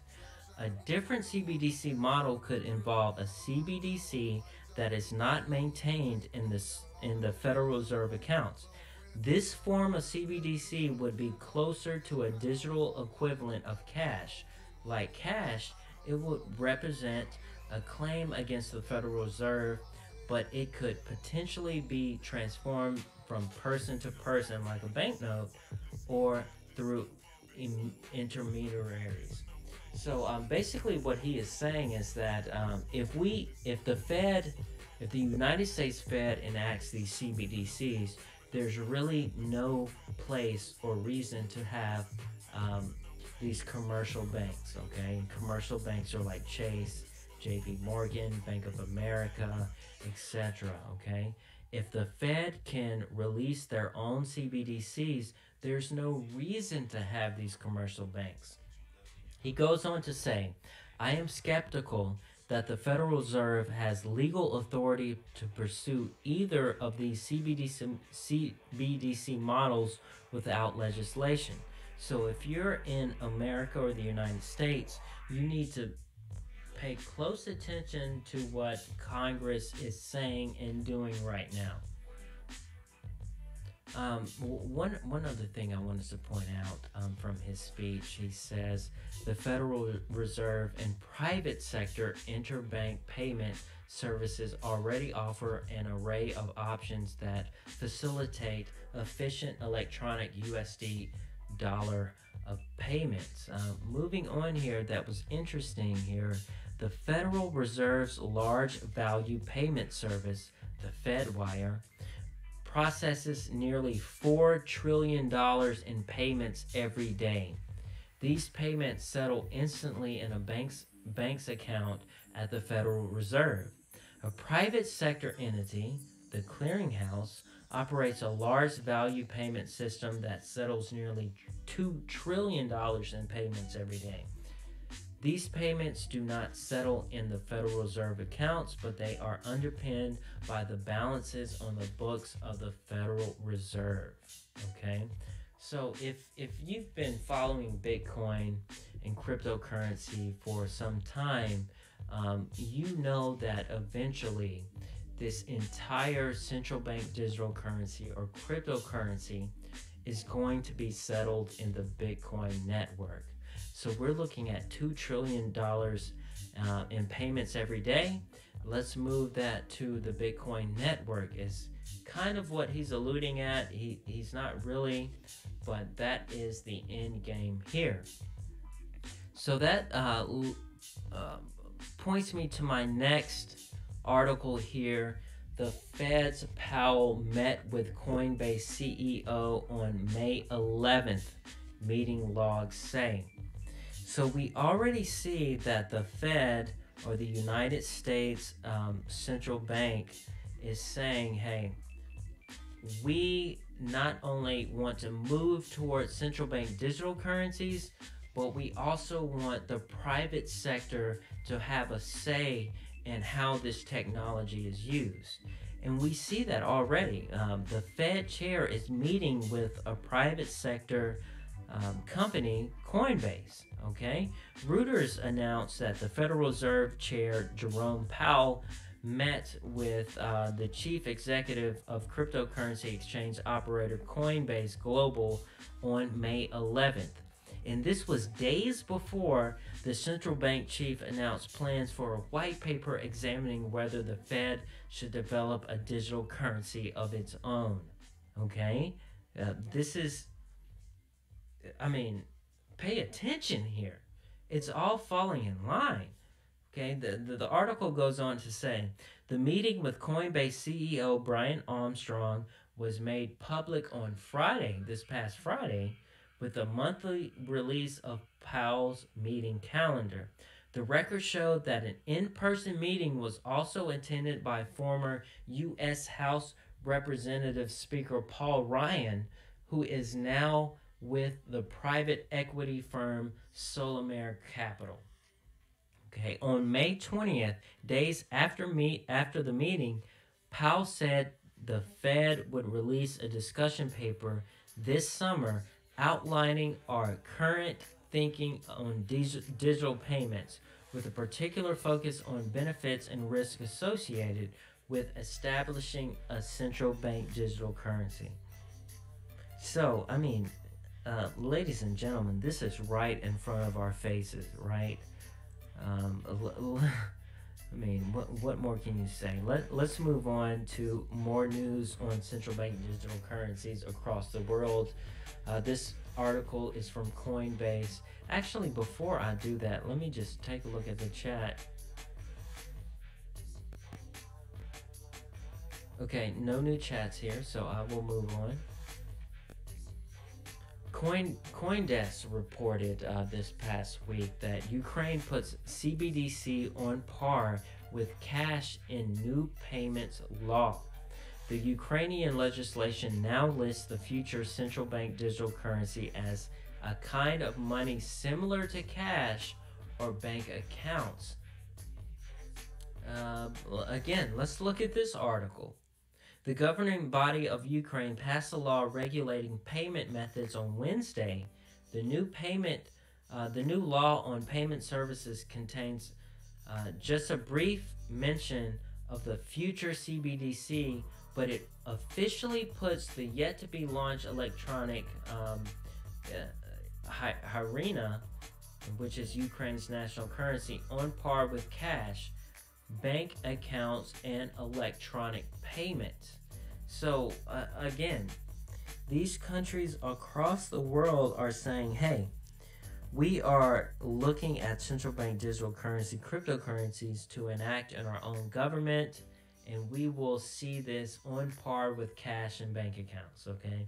A different CBDC model could involve a CBDC that is not maintained in the Federal Reserve accounts. This form of CBDC would be closer to a digital equivalent of cash. Like cash, it would represent a claim against the Federal Reserve, but it could potentially be transformed from person to person like a banknote or through intermediaries. So basically what he is saying is that if the United States Fed enacts these CBDCs, there's really no place or reason to have these commercial banks, okay? Commercial banks are like Chase, JP Morgan, Bank of America, etc., okay? If the Fed can release their own CBDCs, there's no reason to have these commercial banks. He goes on to say, I am skeptical that the Federal Reserve has legal authority to pursue either of these CBDC models without legislation. So if you're in America or the United States, you need to pay close attention to what Congress is saying and doing right now. One other thing I wanted to point out from his speech, he says the Federal Reserve and private sector interbank payment services already offer an array of options that facilitate efficient electronic USD dollar of payments. Moving on here, that was interesting here, the Federal Reserve's large value payment service, the FedWire, processes nearly $4 trillion in payments every day. These payments settle instantly in a bank's account at the Federal Reserve. A private sector entity, the clearinghouse, operates a large value payment system that settles nearly $2 trillion in payments every day. These payments do not settle in the Federal Reserve accounts, but they are underpinned by the balances on the books of the Federal Reserve. Okay, so if you've been following Bitcoin and cryptocurrency for some time, you know that eventually this entire central bank digital currency or cryptocurrency is going to be settled in the Bitcoin network. So we're looking at $2 trillion in payments every day. Let's move that to the Bitcoin network is kind of what he's alluding at. He's not really, but that is the end game here. So that points me to my next article here. The Fed's Powell met with Coinbase CEO on May 11th, meeting logs say. So we already see that the Fed, or the United States Central Bank, is saying, hey, we not only want to move towards central bank digital currencies, but we also want the private sector to have a say in how this technology is used. And we see that already. The Fed chair is meeting with a private sector company, Coinbase. Okay, Reuters announced that the Federal Reserve Chair Jerome Powell met with the chief executive of cryptocurrency exchange operator Coinbase Global on May 11th. And this was days before the central bank chief announced plans for a white paper examining whether the Fed should develop a digital currency of its own. Okay, this is, pay attention here. It's all falling in line. Okay, the article goes on to say, the meeting with Coinbase CEO Brian Armstrong was made public on Friday, this past Friday, with a monthly release of Powell's meeting calendar. The record showed that an in-person meeting was also attended by former U.S. House Representative Speaker Paul Ryan, who is now with the private equity firm Solamare Capital. Okay, on May 20th, days after the meeting, Powell said the Fed would release a discussion paper this summer outlining our current thinking on digital payments, with a particular focus on benefits and risk associated with establishing a central bank digital currency. So, I mean, ladies and gentlemen, this is right in front of our faces, right? I mean, what more can you say? Let's move on to more news on central bank digital currencies across the world. This article is from Coinbase. Actually, before I do that, let me just take a look at the chat. Okay, no new chats here, so I will move on. CoinDesk reported this past week that Ukraine puts CBDC on par with cash in new payments law. The Ukrainian legislation now lists the future central bank digital currency as a kind of money similar to cash or bank accounts. Again, let's look at this article. The governing body of Ukraine passed a law regulating payment methods on Wednesday. The new law on payment services contains just a brief mention of the future CBDC, but it officially puts the yet-to-be-launched electronic hryvnia, which is Ukraine's national currency, on par with cash, bank accounts, and electronic payments. So again, these countries across the world are saying, hey, we are looking at central bank digital currency, cryptocurrencies, to enact in our own government, and we will see this on par with cash and bank accounts, okay?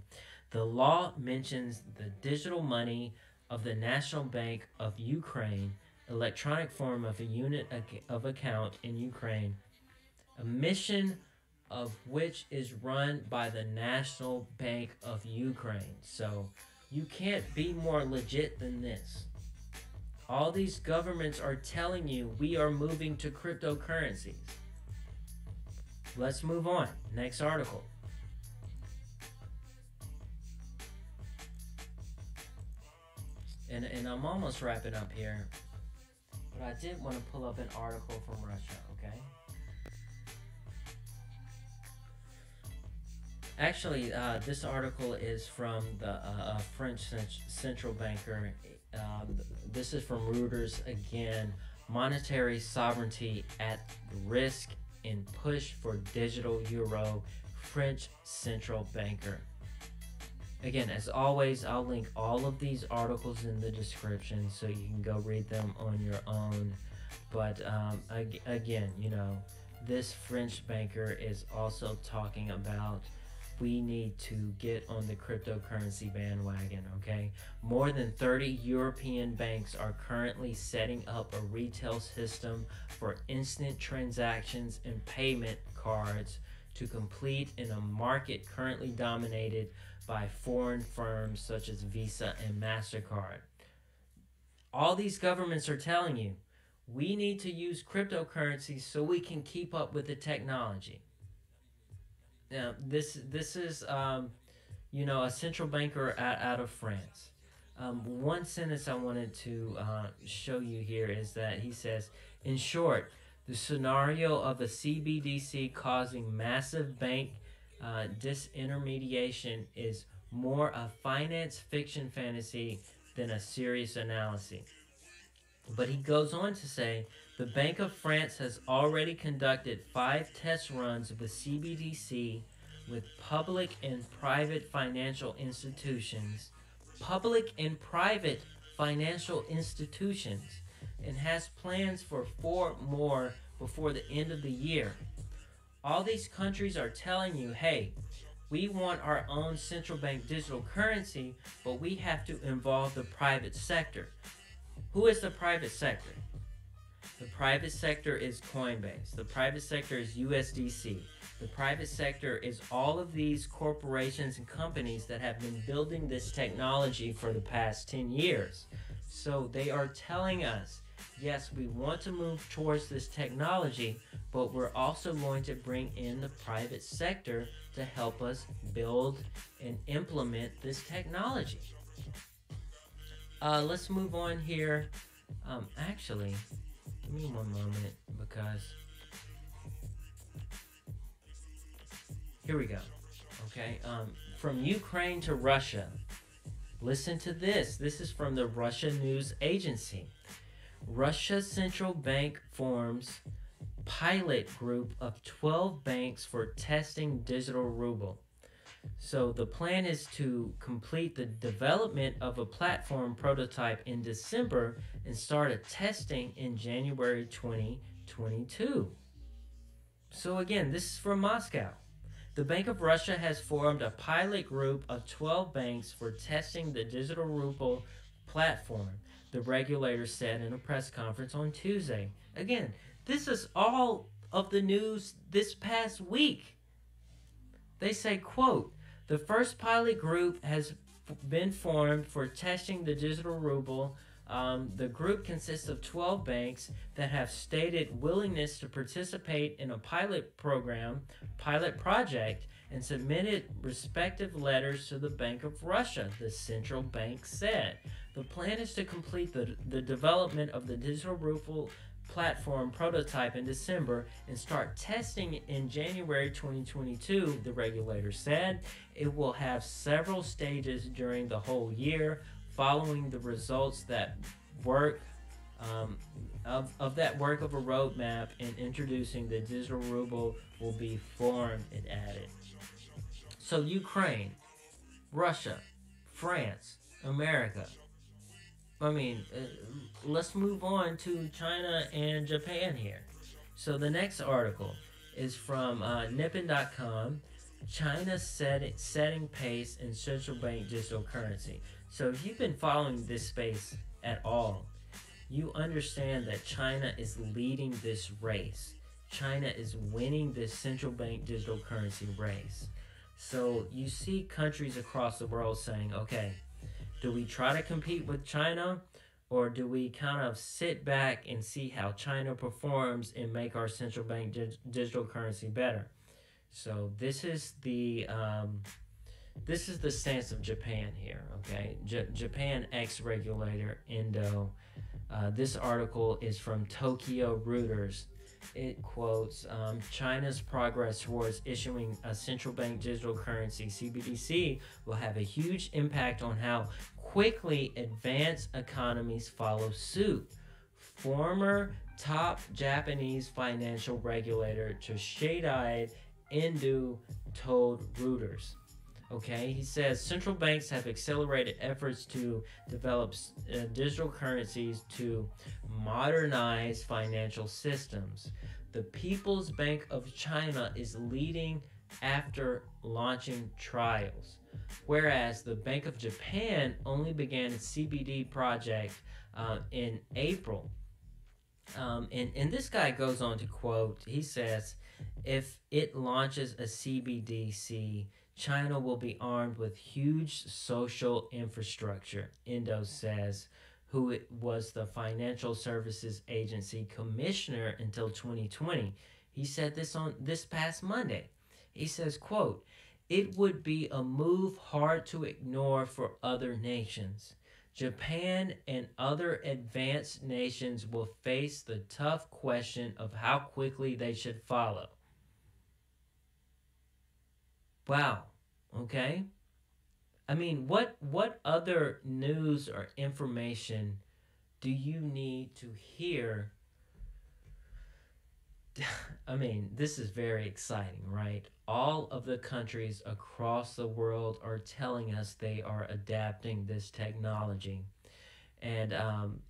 The law mentions the digital money of the National Bank of Ukraine, electronic form of a unit of account in Ukraine, a mission of which is run by the National Bank of Ukraine. So you can't be more legit than this. All these governments are telling you we are moving to cryptocurrencies. Let's move on. Next article. And I'm almost wrapping up here. But I did want to pull up an article from Russia, okay? Actually, this article is from the French central banker. This is from Reuters again. Monetary sovereignty at risk in push for digital euro. French central banker. Again, as always, I'll link all of these articles in the description so you can go read them on your own. But again, you know, this French banker is also talking about we need to get on the cryptocurrency bandwagon, okay? More than 30 European banks are currently setting up a retail system for instant transactions and payment cards to complete in a market currently dominated by foreign firms such as Visa and MasterCard. All these governments are telling you, we need to use cryptocurrencies so we can keep up with the technology. Now, this is, you know, a central banker out of France. One sentence I wanted to show you here is that he says, in short, the scenario of a CBDC causing massive bank disintermediation is more a finance fiction fantasy than a serious analysis. But he goes on to say, the Bank of France has already conducted 5 test runs of the CBDC with public and private financial institutions, and has plans for 4 more before the end of the year. All these countries are telling you, hey, we want our own central bank digital currency, but we have to involve the private sector. Who is the private sector? The private sector is Coinbase. The private sector is USDC. The private sector is all of these corporations and companies that have been building this technology for the past 10 years. So they are telling us, yes, we want to move towards this technology, but we're also going to bring in the private sector to help us build and implement this technology. Let's move on here. Actually, give me one moment because here we go. Okay. From Ukraine to Russia. Listen to this. This is from the Russia News Agency. Russia's central bank forms pilot group of 12 banks for testing digital ruble. So the plan is to complete the development of a platform prototype in December and start a testing in January 2022. So again, this is from Moscow. The Bank of Russia has formed a pilot group of 12 banks for testing the digital ruble platform, the regulator said in a press conference on Tuesday. Again, this is all of the news this past week. They say, quote, the first pilot group has been formed for testing the digital ruble. The group consists of 12 banks that have stated willingness to participate in a pilot project, and submitted respective letters to the Bank of Russia, the central bank said. The plan is to complete the development of the digital ruble platform prototype in December and start testing in January 2022, the regulator said. It will have several stages during the whole year. Following the results that work of that work of a roadmap and introducing the digital ruble will be formed, it added. So Ukraine, Russia, France, America. Let's move on to China and Japan here. So the next article is from Nippon.com. China setting pace in central bank digital currency. So if you've been following this space at all, you understand that China is leading this race. China is winning this central bank digital currency race. So you see countries across the world saying, okay, do we try to compete with China, or do we kind of sit back and see how China performs and make our central bank digital currency better? So this is the stance of Japan here. Okay, Japan ex-regulator Endo. This article is from Tokyo Reuters. It quotes China's progress towards issuing a central bank digital currency, CBDC, will have a huge impact on how quickly advanced economies follow suit. Former top Japanese financial regulator Toshida Endo told Reuters. Okay, he says central banks have accelerated efforts to develop digital currencies to modernize financial systems. The People's Bank of China is leading after launching trials, whereas the Bank of Japan only began its CBD project in April. And this guy goes on to quote, he says, if it launches a CBDC, China will be armed with huge social infrastructure, Endo says, who was the Financial Services Agency commissioner until 2020. He said this on this past Monday. He says, quote, it would be a move hard to ignore for other nations. Japan and other advanced nations will face the tough question of how quickly they should follow. Wow. Okay. I mean, what other news or information do you need to hear? I mean, this is very exciting, right? All of the countries across the world are telling us they are adapting this technology. And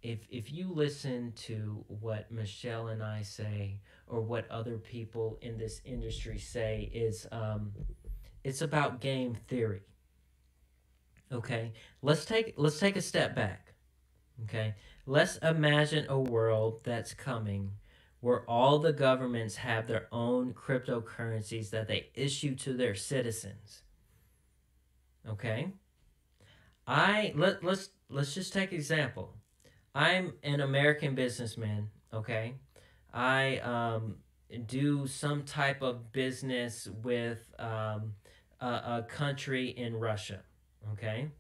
if you listen to what Michelle and I say, or what other people in this industry say, is it's about game theory. Okay, let's take a step back. Okay, let's imagine a world that's coming where all the governments have their own cryptocurrencies that they issue to their citizens. Okay, let's just take an example. I'm an American businessman. Okay, I do some type of business with a country in Russia. Okay,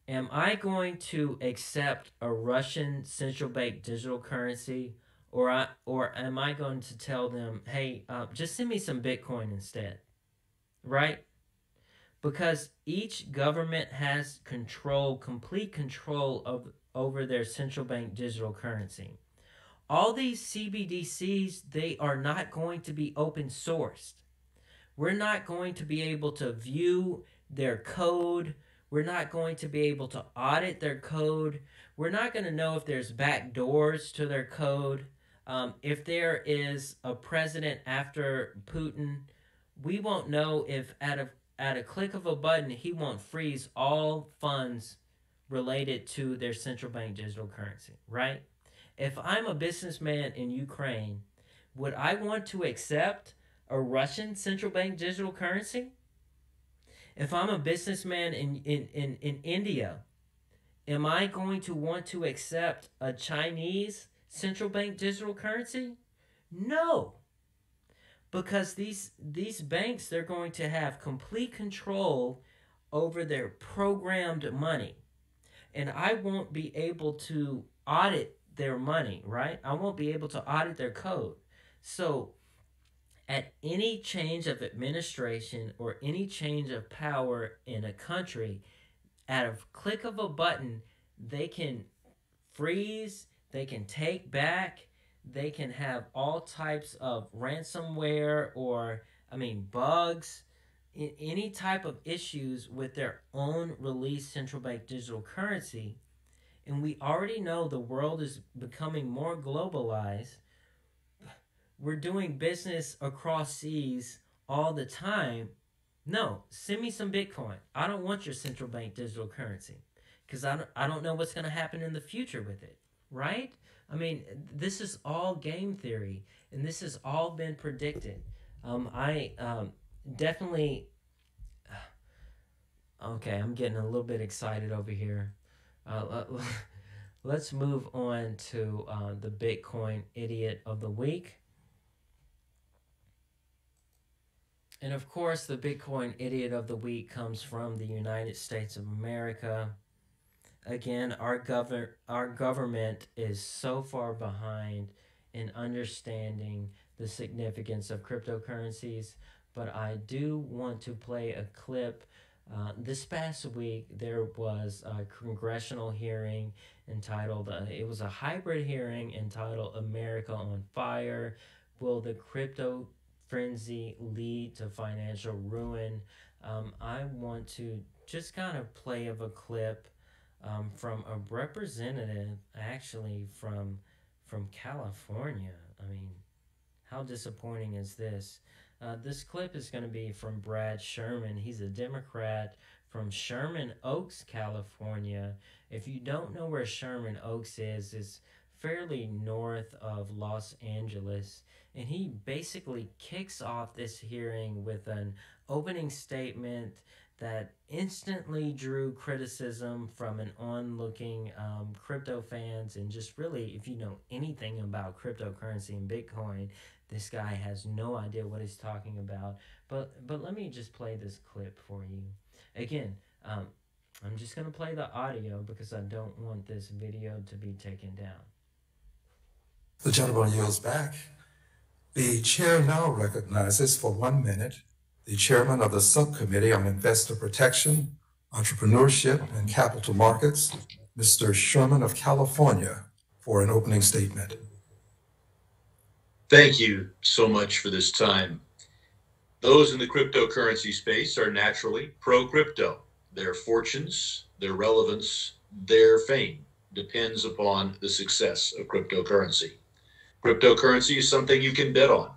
Am I going to accept a Russian central bank digital currency, or am I going to tell them, hey, just send me some Bitcoin instead, right? Because each government has control, complete control of over their central bank digital currency. All these CBDCs, they are not going to be open sourced. We're not going to be able to view their code. We're not going to be able to audit their code. We're not going to know if there's back doors to their code. If there is a president after Putin, we won't know if at a click of a button he won't freeze all funds related to their central bank digital currency, right? If I'm a businessman in Ukraine, would I want to accept a Russian central bank digital currency? If I'm a businessman in India, am I going to want to accept a Chinese central bank digital currency? No. Because these banks, they're going to have complete control over their programmed money. And I won't be able to audit their money, right? I won't be able to audit their code. So at any change of administration or any change of power in a country, at a click of a button, they can freeze, they can take back, they can have all types of ransomware or, bugs, any type of issues with their own released central bank digital currency. And we already know the world is becoming more globalized. We're doing business across seas all the time. No, send me some Bitcoin. I don't want your central bank digital currency because I don't know what's going to happen in the future with it, right? This is all game theory, and this has all been predicted. I definitely... Okay, I'm getting a little bit excited over here. Let's move on to the Bitcoin Idiot of the Week. And of course, the Bitcoin Idiot of the Week comes from the United States of America. Again, our government is so far behind in understanding the significance of cryptocurrencies, but I do want to play a clip. This past week, there was a congressional hearing entitled, it was a hybrid hearing entitled America on Fire. Will the crypto frenzy lead to financial ruin? I want to just kind of play of a clip from a representative, actually from California. How disappointing is this? This clip is going to be from Brad Sherman. He's a Democrat from Sherman Oaks, California. If you don't know where Sherman Oaks is, it's fairly north of Los Angeles. And he basically kicks off this hearing with an opening statement that instantly drew criticism from an onlooking crypto fans, and just really, if you know anything about cryptocurrency and Bitcoin, this guy has no idea what he's talking about. But let me just play this clip for you. Again, I'm just going to play the audio because I don't want this video to be taken down. The gentleman yields back. The chair now recognizes for 1 minute the chairman of the Subcommittee on Investor Protection, Entrepreneurship, and Capital Markets, Mr. Sherman of California, for an opening statement. Thank you so much for this time. Those in the cryptocurrency space are naturally pro-crypto. Their fortunes, their relevance, their fame depends upon the success of cryptocurrency. Cryptocurrency is something you can bet on.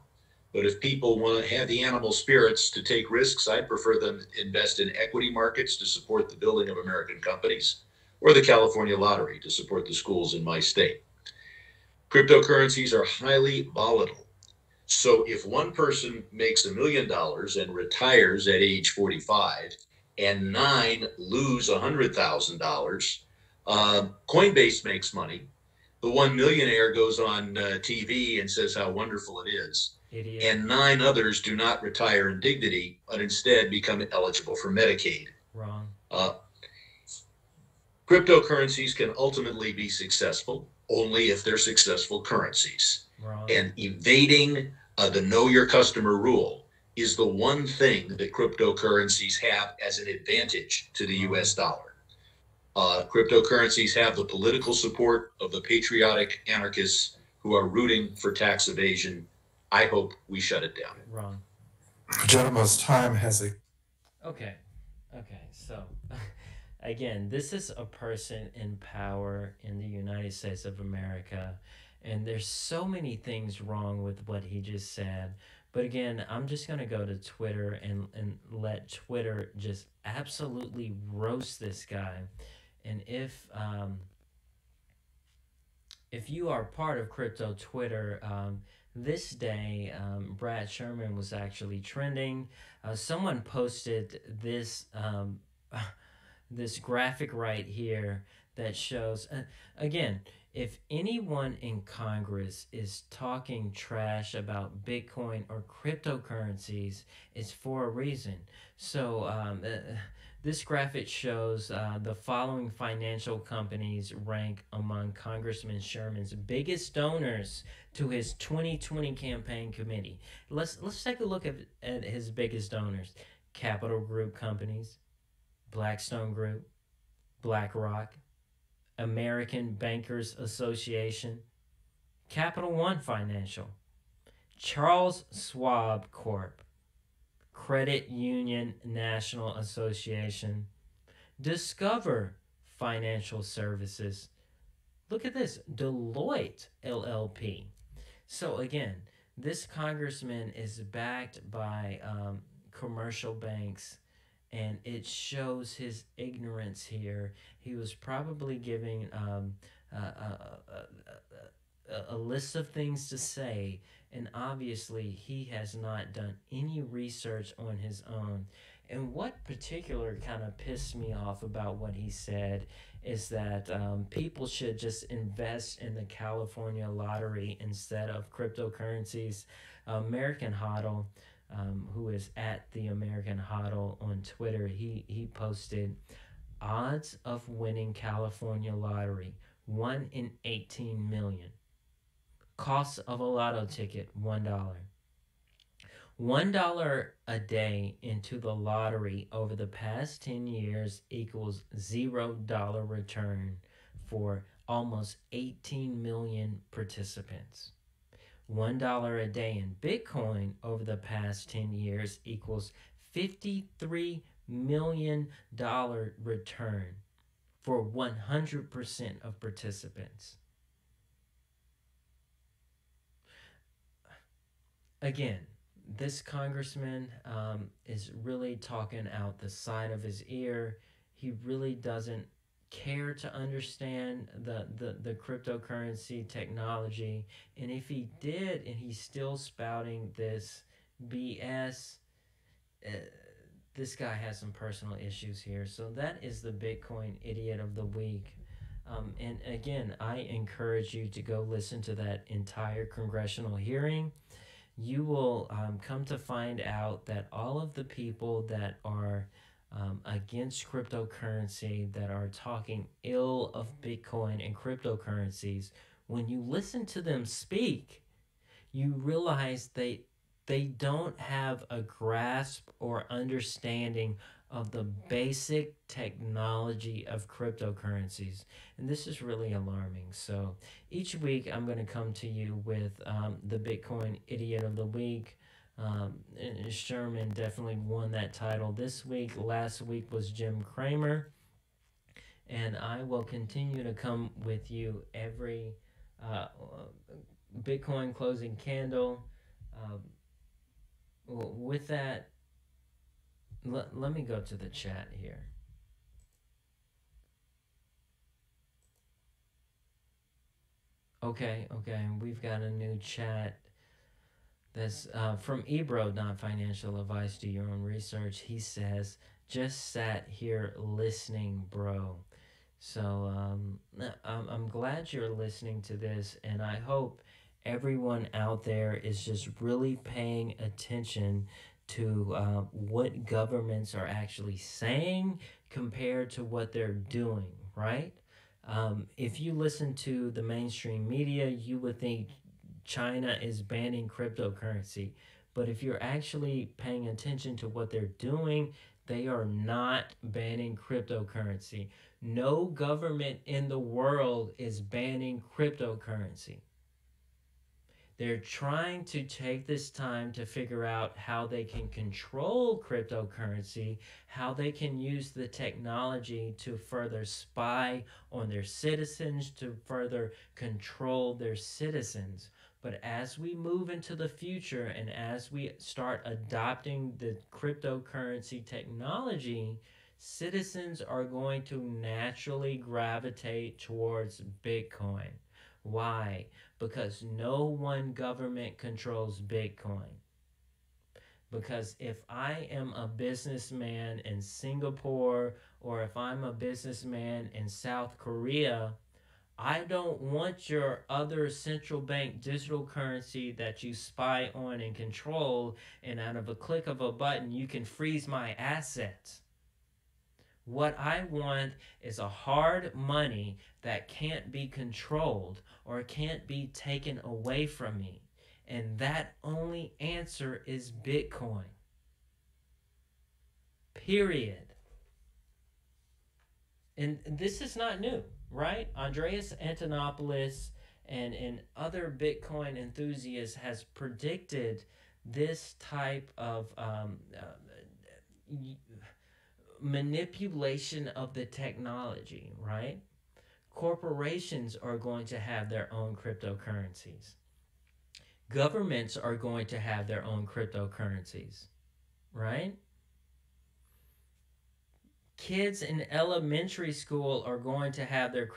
But if people want to have the animal spirits to take risks, I'd prefer them invest in equity markets to support the building of American companies, or the California lottery to support the schools in my state. Cryptocurrencies are highly volatile. So if one person makes $1 million and retires at age 45 and 9 lose $100,000, Coinbase makes money. The one millionaire goes on TV and says how wonderful it is. Idiot. And 9 others do not retire in dignity, but instead become eligible for Medicaid. Wrong. Cryptocurrencies can ultimately be successful only if they're successful currencies. Wrong. And evading the know your customer rule is the one thing that cryptocurrencies have as an advantage to the US dollar. Cryptocurrencies have the political support of the patriotic anarchists who are rooting for tax evasion. I hope we shut it down. Wrong. Gentleman's time has Okay. So, again, this is a person in power in the United States of America, and there's so many things wrong with what he just said. But again, I'm just going to go to Twitter and let Twitter just absolutely roast this guy. And if you are part of crypto Twitter, this day, Brad Sherman was actually trending. Someone posted this this graphic right here that shows, again, if anyone in Congress is talking trash about Bitcoin or cryptocurrencies, it's for a reason. So this graphic shows the following financial companies rank among Congressman Sherman's biggest donors to his 2020 campaign committee. Let's take a look at his biggest donors. Capital Group companies, Blackstone Group, BlackRock, American Bankers Association, Capital One Financial, Charles Schwab Corp., Credit Union National Association, Discover Financial Services. Look at this, Deloitte LLP. So again, this congressman is backed by commercial banks, and it shows his ignorance here. He was probably giving a list of things to say, and obviously he has not done any research on his own. And what particular kind of pissed me off about what he said is that people should just invest in the California lottery instead of cryptocurrencies. American Hodl, who is at the American Hodl on Twitter, he posted odds of winning California lottery, 1 in 18 million. Cost of a lotto ticket, $1. $1 a day into the lottery over the past 10 years equals $0 return for almost 18 million participants. $1 a day in Bitcoin over the past 10 years equals $53 million return for 100% of participants. Again, this congressman is really talking out the side of his ear. He really doesn't care to understand the cryptocurrency technology. And if he did, and he's still spouting this BS, this guy has some personal issues here. So that is the Bitcoin Idiot of the Week. And again, I encourage you to go listen to that entire congressional hearing. You will come to find out that all of the people that are against cryptocurrency, that are talking ill of Bitcoin and cryptocurrencies, when you listen to them speak, you realize they don't have a grasp or understanding of the basic technology of cryptocurrencies. And this is really alarming. So each week I'm going to come to you with the Bitcoin Idiot of the Week. And Sherman definitely won that title this week. Last week was Jim Cramer. And I will continue to come with you every Bitcoin closing candle. With that, let me go to the chat here. Okay, we've got a new chat. That's from Ebro, not financial advice, do your own research. He says, just sat here listening, bro. So I'm glad you're listening to this, and I hope everyone out there is just really paying attention to what governments are actually saying compared to what they're doing, right? If you listen to the mainstream media, you would think China is banning cryptocurrency. But if you're actually paying attention to what they're doing, they are not banning cryptocurrency. No government in the world is banning cryptocurrency. They're trying to take this time to figure out how they can control cryptocurrency, how they can use the technology to further spy on their citizens, to further control their citizens. But as we move into the future and as we start adopting the cryptocurrency technology, citizens are going to naturally gravitate towards Bitcoin. Why? Because no one government controls Bitcoin. Because if I am a businessman in Singapore or if I'm a businessman in South Korea, I don't want your other central bank digital currency that you spy on and control, and out of a click of a button, you can freeze my assets. What I want is a hard money that can't be controlled or can't be taken away from me. And that only answer is Bitcoin. Period. And this is not new, right? Andreas Antonopoulos and other Bitcoin enthusiasts has predicted this type of manipulation of the technology, right? Corporations are going to have their own cryptocurrencies. Governments are going to have their own cryptocurrencies, right? Kids in elementary school are going to have their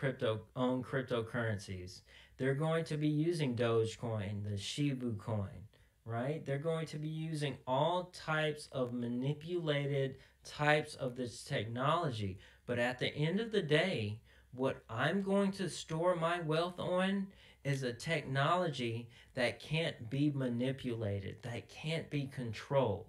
own cryptocurrencies. They're going to be using Dogecoin, the Shibu coin, right? They're going to be using all types of manipulated types of this technology. But at the end of the day, what I'm going to store my wealth on is a technology that can't be manipulated, that can't be controlled.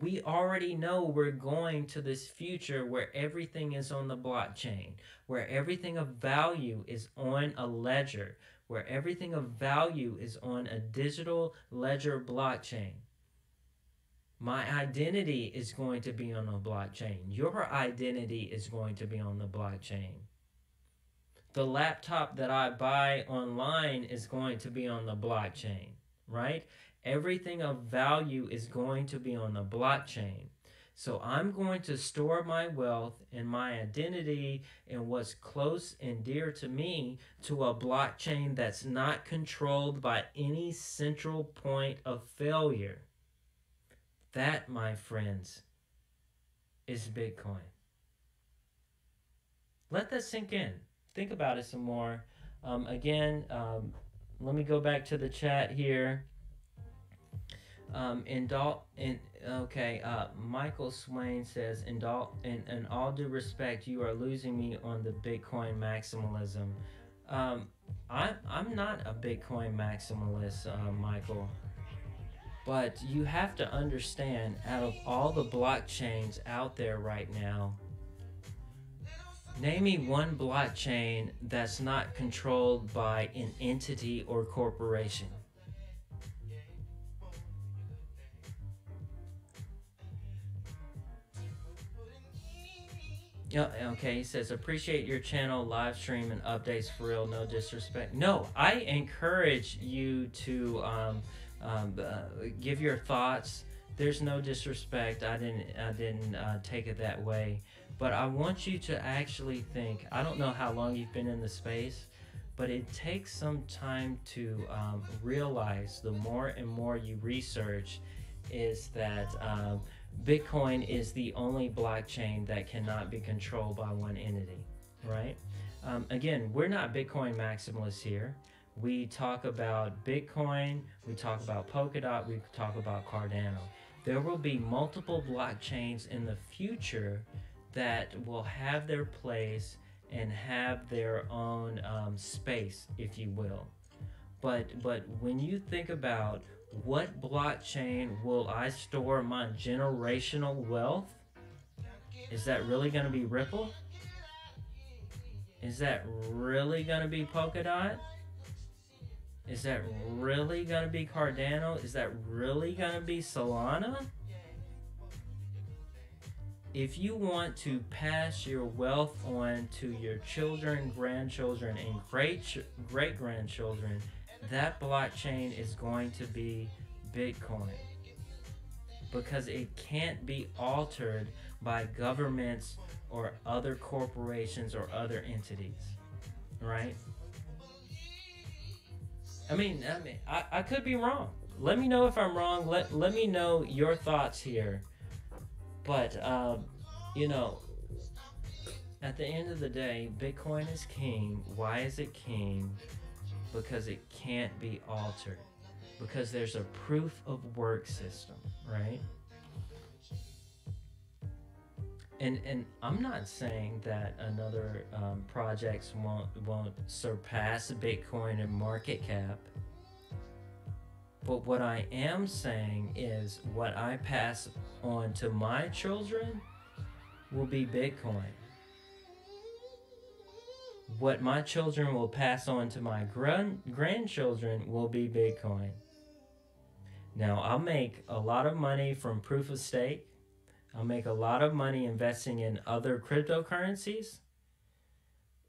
We already know we're going to this future where everything is on the blockchain, where everything of value is on a ledger, where everything of value is on a digital ledger blockchain. My identity is going to be on a blockchain. Your identity is going to be on the blockchain. The laptop that I buy online is going to be on the blockchain, right? Everything of value is going to be on the blockchain. So I'm going to store my wealth and my identity and what's close and dear to me to a blockchain that's not controlled by any central point of failure. That, my friends, is Bitcoin. Let that sink in. Think about it some more. Again, let me go back to the chat here. Michael Swain says, in all due respect, you are losing me on the Bitcoin maximalism. I'm not a Bitcoin maximalist, Michael. But you have to understand, out of all the blockchains out there right now, name me one blockchain that's not controlled by an entity or corporation. Yeah, okay, he says, appreciate your channel, live stream, and updates for real, no disrespect. No, I encourage you to give your thoughts. There's no disrespect. I didn't take it that way. But I want you to actually think, I don't know how long you've been in the space, but it takes some time to realize the more and more you research is that Bitcoin is the only blockchain that cannot be controlled by one entity, right? Again, we're not Bitcoin maximalists here. We talk about Bitcoin, we talk about Polkadot, we talk about Cardano. There will be multiple blockchains in the future that will have their place and have their own space, if you will. But when you think about what blockchain will I store my generational wealth, is that really going to be Ripple? Is that really going to be Polkadot? Is that really going to be Cardano? Is that really going to be Solana? If you want to pass your wealth on to your children, grandchildren, and great-grandchildren, that blockchain is going to be Bitcoin. Because it can't be altered by governments or other corporations or other entities, right? I mean, I could be wrong. Let me know if I'm wrong. Let me know your thoughts here. But, you know, at the end of the day, Bitcoin is king. Why is it king? Because it can't be altered. Because there's a proof of work system, right? And I'm not saying that another projects won't surpass Bitcoin in market cap. But what I am saying is what I pass on to my children will be Bitcoin. What my children will pass on to my grandchildren will be Bitcoin. Now, I'll make a lot of money from proof of stake. I'll make a lot of money investing in other cryptocurrencies.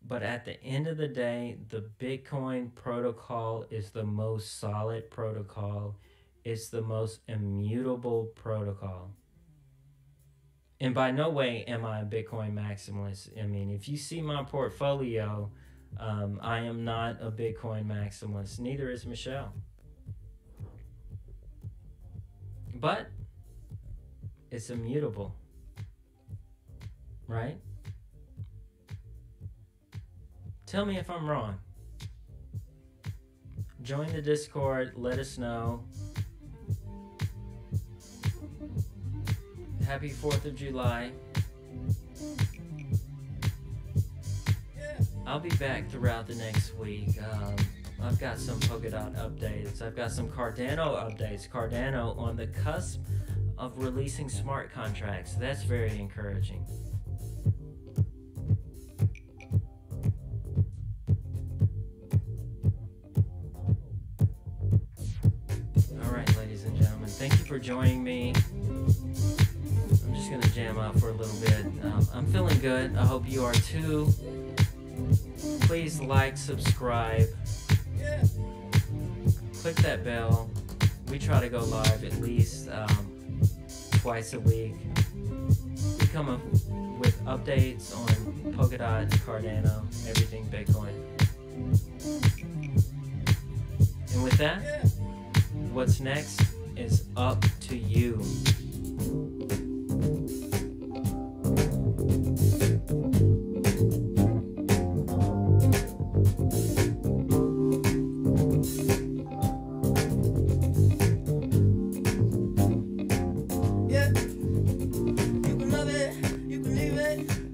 But at the end of the day, the Bitcoin protocol is the most solid protocol. It's the most immutable protocol. And by no way am I a Bitcoin maximalist. I mean, if you see my portfolio, I am not a Bitcoin maximalist. Neither is Michelle. But it's immutable, right? Tell me if I'm wrong. Join the Discord. Let us know. Happy 4th of July. I'll be back throughout the next week. I've got some Polkadot updates. I've got some Cardano updates. Cardano on the cusp of releasing smart contracts. That's very encouraging. All right, ladies and gentlemen, thank you for joining me. I'm just gonna jam out for a little bit. I'm feeling good. I hope you are too. Please like, subscribe, click that bell. We try to go live at least twice a week. We come up with updates on Polkadot, Cardano, everything Bitcoin. And with that, what's next is up to you. Yeah, you can love it, you can leave it.